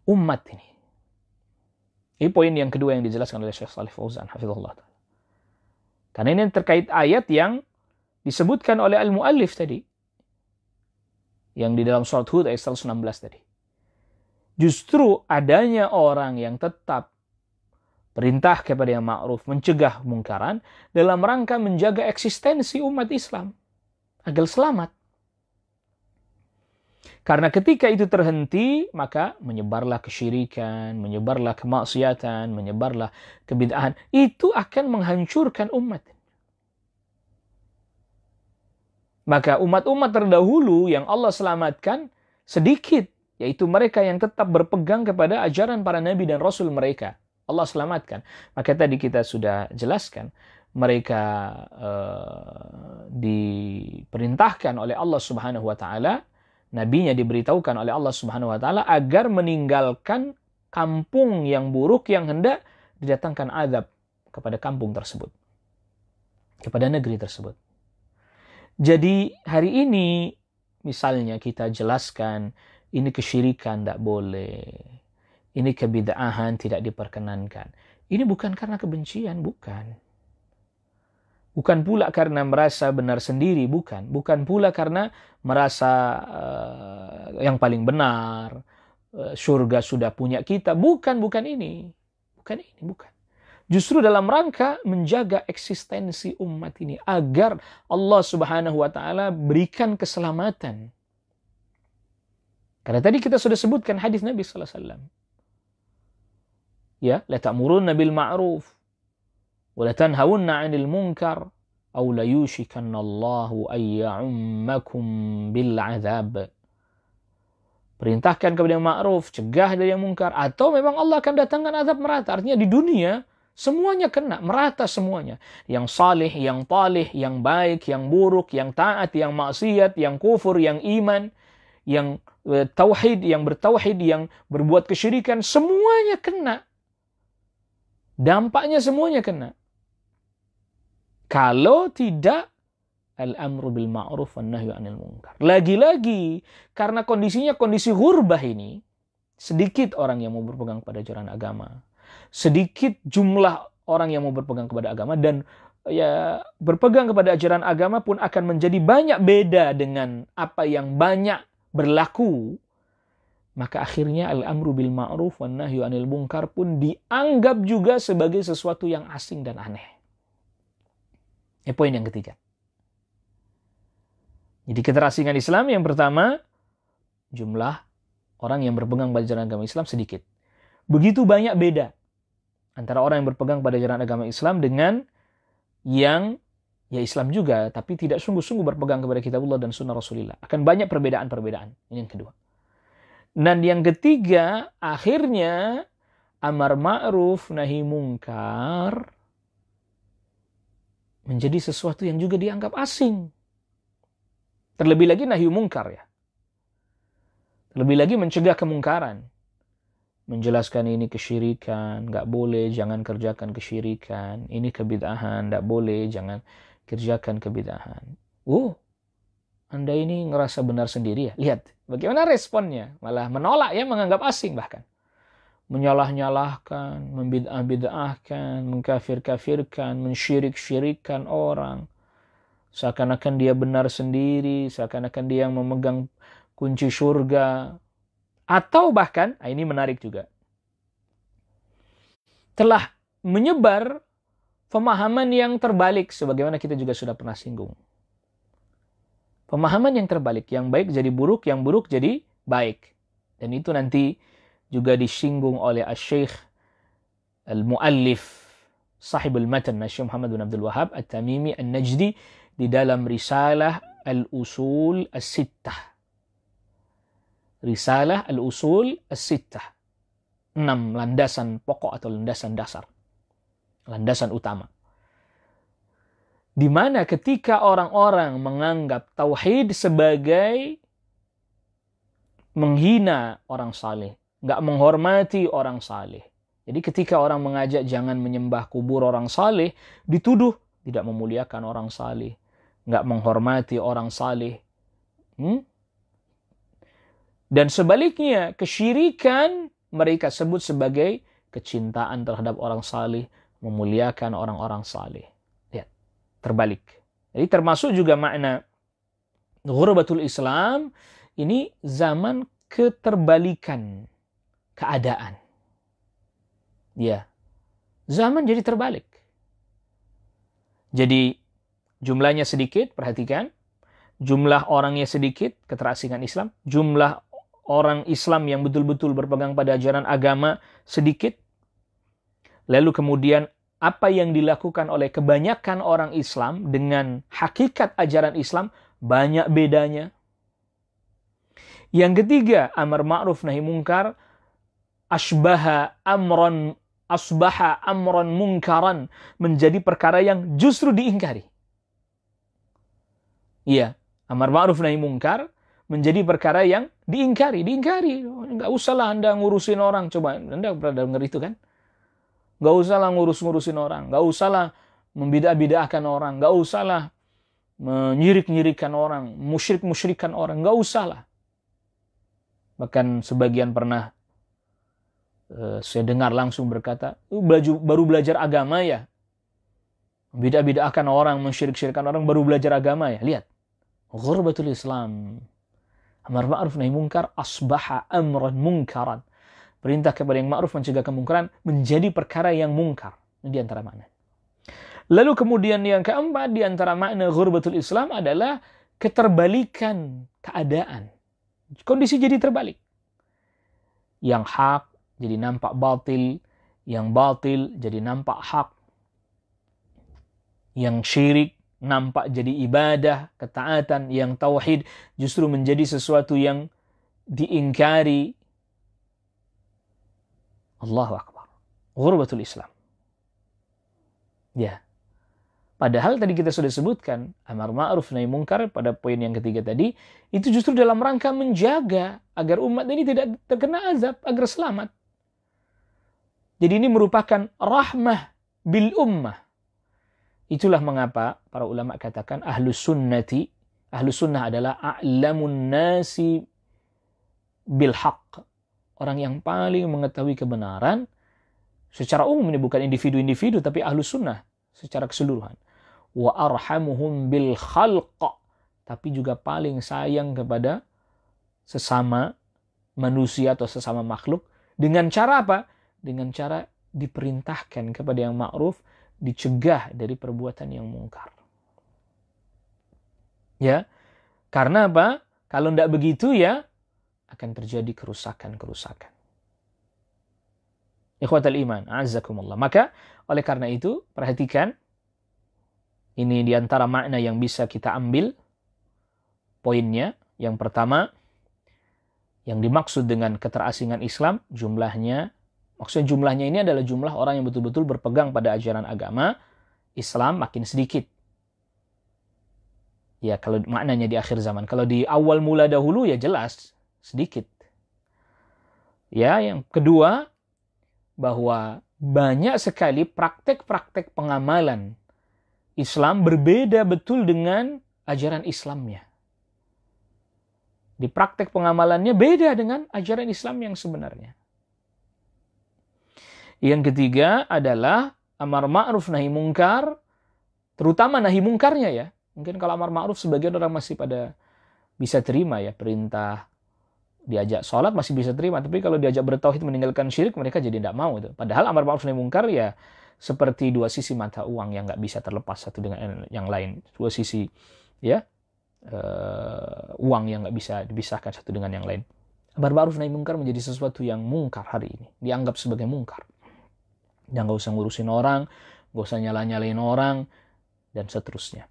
Speaker 1: umat ini. Ini poin yang kedua yang dijelaskan oleh Syekh Shalih Fauzan hafizahullah ta'ala. Karena ini terkait ayat yang disebutkan oleh al-muallif tadi, yang di dalam surat Hud ayat 116 tadi. Justru adanya orang yang tetap perintah kepada yang ma'ruf, mencegah mungkaran dalam rangka menjaga eksistensi umat Islam agar selamat. Karena ketika itu terhenti, maka menyebarlah kesyirikan, menyebarlah kemaksiatan, menyebarlah kebid'ahan. Itu akan menghancurkan umat. Maka umat-umat terdahulu yang Allah selamatkan sedikit, yaitu mereka yang tetap berpegang kepada ajaran para nabi dan rasul mereka. Allah selamatkan. Maka tadi kita sudah jelaskan, mereka diperintahkan oleh Allah Subhanahu wa taala, nabinya diberitahukan oleh Allah Subhanahu wa taala agar meninggalkan kampung yang buruk yang hendak didatangkan azab kepada kampung tersebut, kepada negeri tersebut. Jadi hari ini misalnya kita jelaskan ini kesyirikan tidak boleh, ini kebid'ahan tidak diperkenankan. Ini bukan karena kebencian, bukan. Bukan pula karena merasa benar sendiri, bukan. Bukan pula karena merasa yang paling benar, surga sudah punya kita. Bukan ini. Bukan. Justru dalam rangka menjaga eksistensi umat ini agar Allah Subhanahu wa taala berikan keselamatan. Karena tadi kita sudah sebutkan hadis Nabi sallallahu alaihi wasallam. Ya, la ta'murunna bil ma'ruf wa la tanhawunna 'anil munkar aw la yushikanna Allahu ay ya'ummakum bil 'adzab. Perintahkan kepada yang ma'ruf, cegah dari yang munkar, atau memang Allah akan datangkan azab merata. Artinya di dunia semuanya kena, merata semuanya. Yang salih, yang talih, yang baik, yang buruk, yang taat, yang maksiat, yang kufur, yang iman, yang tauhid, yang bertauhid, yang berbuat kesyirikan, semuanya kena. Dampaknya semuanya kena. Kalau tidak al-amru bil ma'ruf wan nahyu 'anil munkar. Lagi-lagi karena kondisinya kondisi ghurbah ini, sedikit orang yang mau berpegang pada ajaran agama. Sedikit jumlah orang yang mau berpegang kepada agama, dan ya berpegang kepada ajaran agama pun akan menjadi banyak beda dengan apa yang banyak berlaku. Maka akhirnya al-amru bil ma'ruf wan nahyu 'anil munkar pun dianggap juga sebagai sesuatu yang asing dan aneh. Poin yang ketiga. Jadi keterasingan Islam yang pertama, jumlah orang yang berpegang pada ajaran agama Islam sedikit. Begitu banyak beda antara orang yang berpegang pada ajaran agama Islam dengan yang ya Islam juga, tapi tidak sungguh-sungguh berpegang kepada kitabullah dan sunnah Rasulullah. Akan banyak perbedaan-perbedaan. Ini yang kedua. Dan yang ketiga, akhirnya amar ma'ruf nahi mungkar menjadi sesuatu yang juga dianggap asing. Terlebih lagi nahi mungkar ya. Terlebih lagi mencegah kemungkaran. Menjelaskan ini kesyirikan, nggak boleh, jangan kerjakan kesyirikan. Ini kebid'ahan, nggak boleh, jangan kerjakan kebid'ahan. Anda ini ngerasa benar sendiri ya? Lihat, bagaimana responnya? Malah menolak ya, menganggap asing bahkan. Menyalah-nyalahkan, membid'ah-bid'ahkan, mengkafir-kafirkan, mensyirik-syirikkan orang. Seakan-akan dia benar sendiri, seakan-akan dia yang memegang kunci surga. Atau bahkan, ini menarik juga, telah menyebar pemahaman yang terbalik, sebagaimana kita juga sudah pernah singgung. Pemahaman yang terbalik, yang baik jadi buruk, yang buruk jadi baik. Dan itu nanti juga disinggung oleh Asy-Syaikh Al-Muallif Sahibul Matan, Syekh Muhammad bin Abdul Wahhab At-Tamimi An-Najdi di dalam Risalah Al-Usul As-Sittah. Risalah Al-Usul As-Sittah. 6 landasan pokok atau landasan dasar. Landasan utama. Di mana ketika orang-orang menganggap tauhid sebagai menghina orang saleh, nggak menghormati orang saleh. Jadi ketika orang mengajak jangan menyembah kubur orang saleh, dituduh tidak memuliakan orang saleh, nggak menghormati orang saleh. Dan sebaliknya, kesyirikan mereka sebut sebagai kecintaan terhadap orang saleh, memuliakan orang-orang saleh. Lihat, terbalik. Jadi termasuk juga makna ghurbatul Islam, ini zaman keterbalikan keadaan. Ya, zaman jadi terbalik. Jadi jumlahnya sedikit, perhatikan. Jumlah orangnya sedikit, keterasingan Islam. Jumlah orang Islam yang betul-betul berpegang pada ajaran agama sedikit. Lalu kemudian apa yang dilakukan oleh kebanyakan orang Islam dengan hakikat ajaran Islam banyak bedanya. Yang ketiga, amar ma'ruf nahi mungkar asbaha amran munkaran, menjadi perkara yang justru diingkari. Iya, amar ma'ruf nahi mungkar menjadi perkara yang diingkari. Enggak usahlah Anda ngurusin orang. Coba Anda pernah dengar itu kan? Enggak usahlah ngurus-ngurusin orang, enggak usahlah membidah-bidahkan orang, enggak usahlah menyirik-nyirikan orang, musyrik-musyrikan orang, enggak usahlah. Bahkan sebagian pernah saya dengar langsung berkata, baru belajar agama ya? Bidah-bidahkan orang, mensyirik-syirikan orang, baru belajar agama ya? Lihat. Ghurbatul Islam. Amar ma'ruf nahi mungkar asbaha amran munkaran. Perintah kepada yang ma'ruf, mencegah kemungkaran menjadi perkara yang mungkar. Ini di antara makna. Lalu kemudian yang keempat di antara makna ghurbatul Islam adalah keterbalikan keadaan. Kondisi jadi terbalik. Yang hak jadi nampak batil, yang batil jadi nampak hak. Yang syirik nampak jadi ibadah, ketaatan. Yang tauhid justru menjadi sesuatu yang diingkari. Allahu Akbar. Ghurbatul Islam. Ya. Padahal tadi kita sudah sebutkan, amar ma'ruf nahi mungkar pada poin yang ketiga tadi, itu justru dalam rangka menjaga agar umat ini tidak terkena azab, agar selamat. Jadi ini merupakan rahmah bil ummah. Itulah mengapa para ulama katakan ahlus sunnah adalah a'lamun nasi bil haqq. Orang yang paling mengetahui kebenaran secara umum, ini bukan individu-individu, tapi ahlus sunnah secara keseluruhan. Wa arhamuhum bil khalq, tapi juga paling sayang kepada sesama manusia atau sesama makhluk. Dengan cara apa? Dengan cara diperintahkan kepada yang ma'ruf, dicegah dari perbuatan yang mungkar. Ya, karena apa? Kalau tidak begitu ya akan terjadi kerusakan-kerusakan. Ikhwatal iman, a'azzakumullah. Maka oleh karena itu, perhatikan, ini diantara makna yang bisa kita ambil poinnya. Yang pertama, yang dimaksud dengan keterasingan Islam, maksudnya jumlahnya ini adalah jumlah orang yang betul-betul berpegang pada ajaran agama Islam makin sedikit. Ya, kalau maknanya di akhir zaman. Kalau di awal mula dahulu ya jelas, sedikit. Ya, yang kedua, bahwa banyak sekali praktek-praktek pengamalan Islam berbeda betul dengan ajaran Islamnya. Di praktek pengamalannya beda dengan ajaran Islam yang sebenarnya. Yang ketiga adalah amar ma'ruf nahi mungkar, terutama nahi mungkarnya ya. Mungkin kalau amar ma'ruf sebagian orang masih pada bisa terima ya, perintah diajak sholat masih bisa terima, tapi kalau diajak bertauhid meninggalkan syirik mereka jadi tidak mau itu. Padahal amar ma'ruf nahi mungkar ya seperti dua sisi mata uang yang nggak bisa terlepas satu dengan yang lain. Dua sisi ya uang yang nggak bisa dipisahkan satu dengan yang lain. Amar ma'ruf nahi mungkar menjadi sesuatu yang mungkar hari ini, dianggap sebagai mungkar. Yang nggak usah ngurusin orang, nggak usah nyala-nyalain orang, dan seterusnya.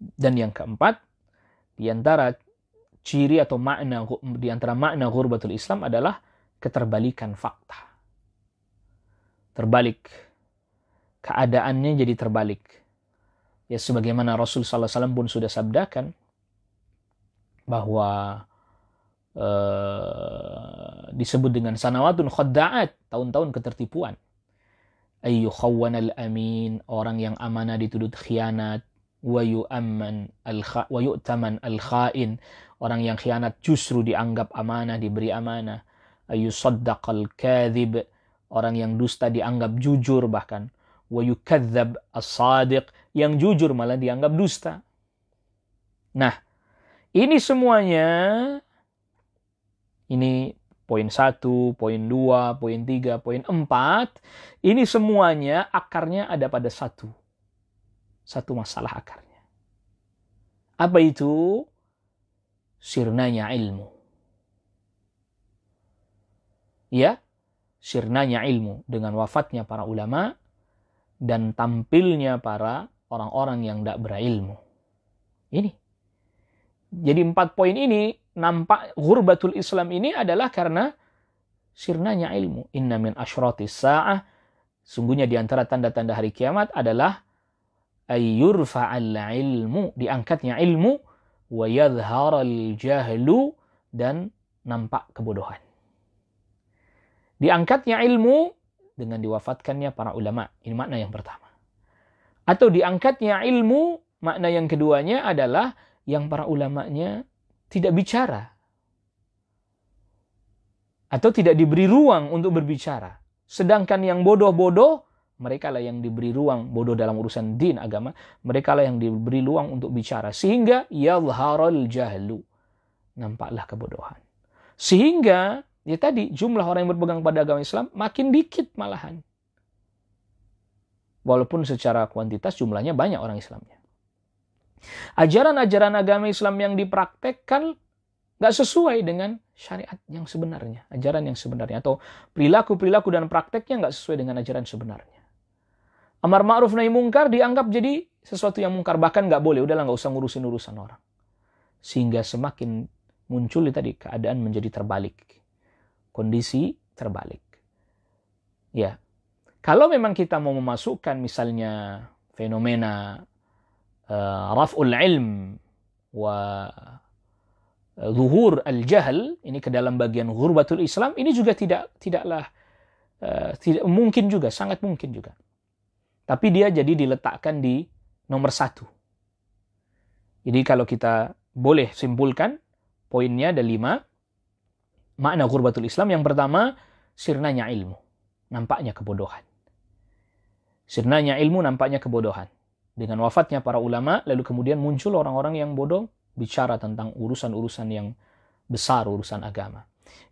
Speaker 1: Dan yang keempat, di antara ciri atau makna di antara makna ghurbatul Islam adalah keterbalikan fakta. Terbalik. Keadaannya jadi terbalik. Ya sebagaimana Rasul sallallahu alaihi wasallam pun sudah sabdakan bahwa disebut dengan sanawatun khadda'at, tahun-tahun ketertipuan. Ayyu khawwanal amin, orang yang amanah dituduh khianat. Wa yu'taman al-kha'in, orang yang khianat justru dianggap amanah, diberi amanah. Ayyu saddaqal kadhib, orang yang dusta dianggap jujur bahkan. Wa yukadzdzab as-sadiq, yang jujur malah dianggap dusta. Nah, ini semuanya, ini poin 1, poin 2, poin 3, poin 4, ini semuanya akarnya ada pada satu masalah akarnya. Apa itu? Sirnanya ilmu. Ya, sirnanya ilmu dengan wafatnya para ulama dan tampilnya para orang-orang yang tidak berilmu. Ini. Jadi 4 poin ini nampak ghurbatul Islam ini adalah karena sirnanya ilmu. Inna min asyratis sa'ah, sungguhnya di antara tanda-tanda hari kiamat adalah ayyurfa'al ilmu, diangkatnya ilmu, wa yadhharal jahlu, dan nampak kebodohan. Diangkatnya ilmu dengan diwafatkannya para ulama. Ini makna yang pertama. Atau diangkatnya ilmu, makna yang keduanya adalah yang para ulamanya tidak bicara. Atau tidak diberi ruang untuk berbicara. Sedangkan yang bodoh-bodoh, mereka lah yang diberi ruang, bodoh dalam urusan din, agama, mereka lah yang diberi ruang untuk bicara. Sehingga yadhharal jahlu, nampaklah kebodohan. Sehingga, ya tadi, jumlah orang yang berpegang pada agama Islam makin dikit malahan. Walaupun secara kuantitas jumlahnya banyak orang Islamnya. Ajaran-ajaran agama Islam yang dipraktekkan nggak sesuai dengan syariat yang sebenarnya, ajaran yang sebenarnya, atau perilaku-perilaku dan prakteknya nggak sesuai dengan ajaran sebenarnya. Amar ma'ruf nahi mungkar dianggap jadi sesuatu yang mungkar, bahkan nggak boleh, udahlah nggak usah ngurusin urusan orang. Sehingga semakin muncul tadi keadaan menjadi terbalik, kondisi terbalik. Ya, kalau memang kita mau memasukkan misalnya fenomena raf'ul ilm wa zuhur al-jahl ini ke dalam bagian ghurbatul Islam, ini juga tidaklah tidak mungkin juga, sangat mungkin juga. Tapi dia jadi diletakkan di nomor 1. Jadi kalau kita boleh simpulkan, poinnya ada 5. Makna ghurbatul Islam. Yang pertama, sirnanya ilmu. Nampaknya kebodohan. Sirnanya ilmu, nampaknya kebodohan. Dengan wafatnya para ulama, lalu kemudian muncul orang-orang yang bodoh, bicara tentang urusan-urusan yang besar, urusan agama.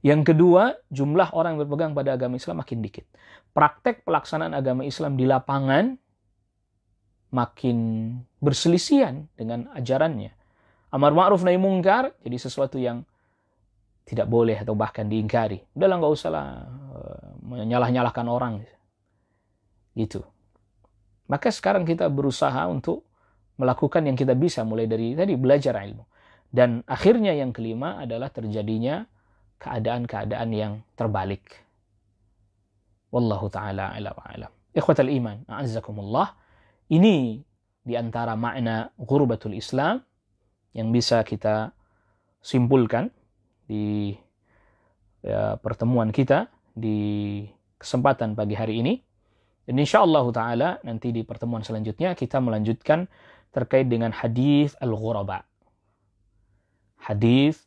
Speaker 1: Yang kedua, jumlah orang yang berpegang pada agama Islam makin dikit. Praktek pelaksanaan agama Islam di lapangan makin berselisihan dengan ajarannya. Amar ma'ruf nahi mungkar jadi sesuatu yang tidak boleh atau bahkan diingkari. Udahlah nggak usah lah menyalah-nyalahkan orang. Gitu. Maka sekarang kita berusaha untuk melakukan yang kita bisa, mulai dari tadi belajar ilmu. Dan akhirnya yang kelima adalah terjadinya keadaan-keadaan yang terbalik. Wallahu ta'ala a'la wa a'lam. Ikhwatal iman, a'azzakumullah. Ini di antara makna ghurbatul Islam yang bisa kita simpulkan di pertemuan kita di kesempatan pagi hari ini. Dan insyaallah ta'ala nanti di pertemuan selanjutnya kita melanjutkan terkait dengan hadis al-ghuraba. Hadis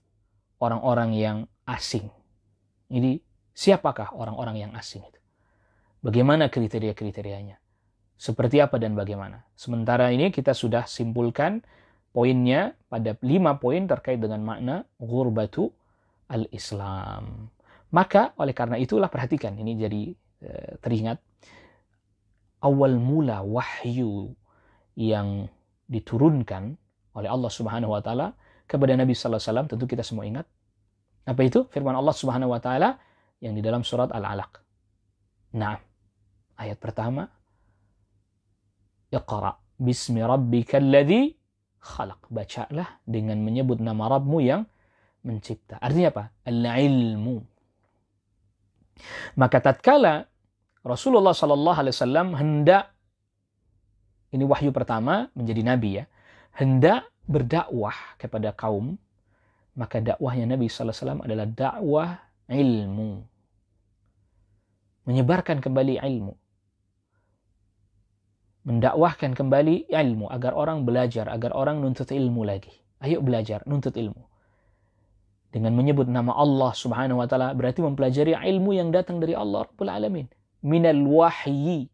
Speaker 1: orang-orang yang asing. Jadi siapakah orang-orang yang asing itu? Bagaimana kriteria-kriterianya? Seperti apa dan bagaimana? Sementara ini kita sudah simpulkan poinnya pada 5 poin terkait dengan makna ghurbatu al-Islam. Maka oleh karena itulah perhatikan, ini jadi teringat awal mula wahyu yang diturunkan oleh Allah Subhanahu wa taala kepada Nabi sallallahu alaihi wasallam, tentu kita semua ingat. Apa itu? Firman Allah Subhanahu wa taala yang di dalam surat Al-Alaq. Nah, ayat pertama, Iqra bismi rabbikal ladzi khalaq. Bacalah dengan menyebut nama Rabbmu yang mencipta. Artinya apa? Al-ilmu. Maka tatkala Rasulullah sallallahu alaihi wasallam hendak, ini wahyu pertama menjadi nabi ya, hendak berdakwah kepada kaum, maka dakwahnya Nabi sallallahu alaihi wasallam adalah dakwah ilmu. Menyebarkan kembali ilmu. Mendakwahkan kembali ilmu agar orang belajar, agar orang nuntut ilmu lagi. Ayo belajar, nuntut ilmu. Dengan menyebut nama Allah Subhanahu wa taala berarti mempelajari ilmu yang datang dari Allah Rabbul Alamin. Minal wahyi.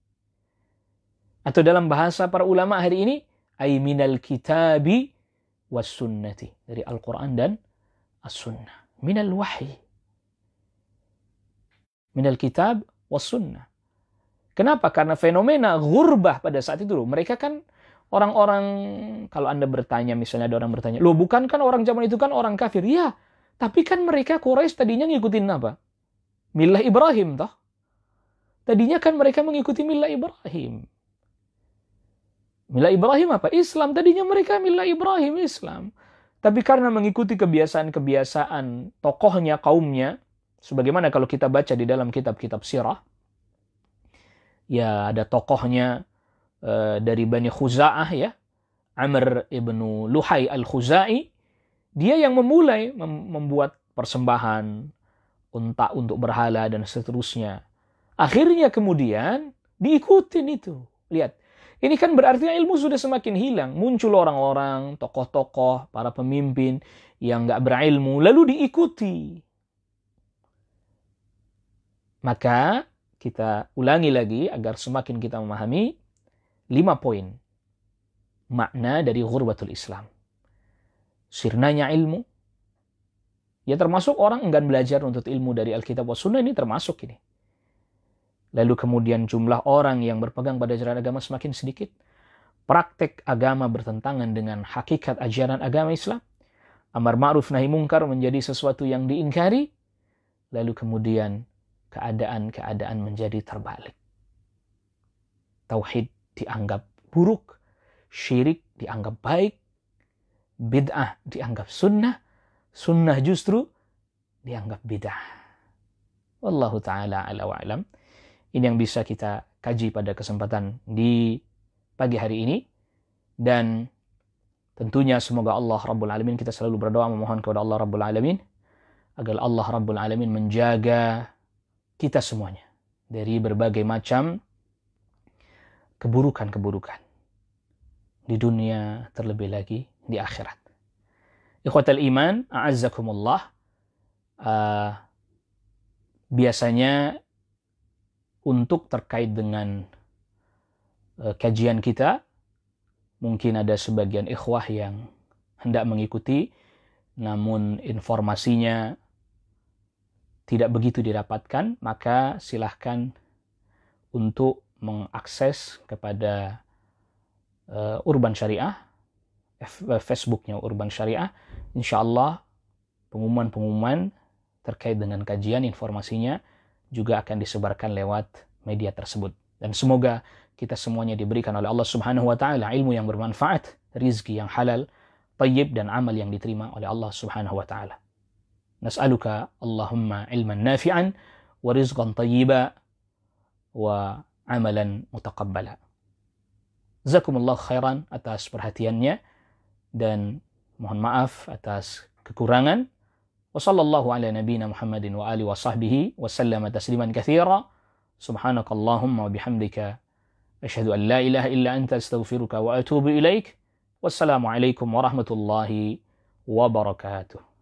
Speaker 1: Atau dalam bahasa para ulama hari ini, ay minal kitabi was sunnati. Dari Al-Quran dan As-Sunnah. Minal wahyi. Minal kitab was sunnah. Kenapa? Karena fenomena ghurbah pada saat itu. Mereka kan orang-orang, kalau Anda bertanya, misalnya ada orang bertanya, loh bukan kan orang zaman itu kan orang kafir? Ya, tapi kan mereka Quraisy tadinya ngikutin apa? Millah Ibrahim, toh? Tadinya kan mereka mengikuti millah Ibrahim. Millah Ibrahim apa? Islam. Tadinya mereka millah Ibrahim, Islam. Tapi karena mengikuti kebiasaan-kebiasaan tokohnya, kaumnya, sebagaimana kalau kita baca di dalam kitab-kitab sirah, ya ada tokohnya dari Bani Khuza'ah ya, Amr ibnu Luhai al-Khuzai, dia yang memulai membuat persembahan unta untuk berhala dan seterusnya. Akhirnya kemudian diikutin itu. Lihat, ini kan berarti ilmu sudah semakin hilang. Muncul orang-orang, tokoh-tokoh, para pemimpin yang nggak berilmu, lalu diikuti. Maka kita ulangi lagi agar semakin kita memahami 5 poin makna dari ghurbatul Islam. Sirnanya ilmu. Ya termasuk orang enggan belajar untuk ilmu dari Alkitab wa Sunnah, ini termasuk ini. Lalu kemudian jumlah orang yang berpegang pada ajaran agama semakin sedikit. Praktek agama bertentangan dengan hakikat ajaran agama Islam. Amar ma'ruf nahi mungkar menjadi sesuatu yang diingkari. Lalu kemudian keadaan-keadaan menjadi terbalik. Tauhid dianggap buruk, syirik dianggap baik, bid'ah dianggap sunnah, sunnah justru dianggap bid'ah. Wallahu ta'ala ala wa'alam. Ini yang bisa kita kaji pada kesempatan di pagi hari ini. Dan tentunya semoga Allah Rabbul Alamin, kita selalu berdoa memohon kepada Allah Rabbul Alamin agar Allah Rabbul Alamin menjaga kita semuanya dari berbagai macam keburukan-keburukan di dunia, terlebih lagi di akhirat. Ikhwatal iman, a'azzakumullah. Biasanya untuk terkait dengan kajian kita, mungkin ada sebagian ikhwah yang hendak mengikuti, namun informasinya tidak begitu didapatkan, maka silahkan untuk mengakses kepada Urban Syariah, Facebooknya Urban Syariah. Insya Allah pengumuman-pengumuman terkait dengan kajian informasinya juga akan disebarkan lewat media tersebut. Dan semoga kita semuanya diberikan oleh Allah Subhanahu wa taala ilmu yang bermanfaat, rizki yang halal, thayyib, dan amal yang diterima oleh Allah Subhanahu wa taala. Nas'aluka Allahumma ilman nafi'an wa rizqan thayyiba wa amalan mutaqabbala. Jazakumullah khairan atas perhatiannya dan mohon maaf atas kekurangan. Wa sallallahu ala nabiyyina Muhammadin wa alihi wa sahbihi wa sallama tasliman katsira. Subhanakallahumma wa bihamdika asyhadu an la ilaha illa anta astaghfiruka wa atubu ilaik. Wassalamu alaikum warahmatullahi wabarakatuh.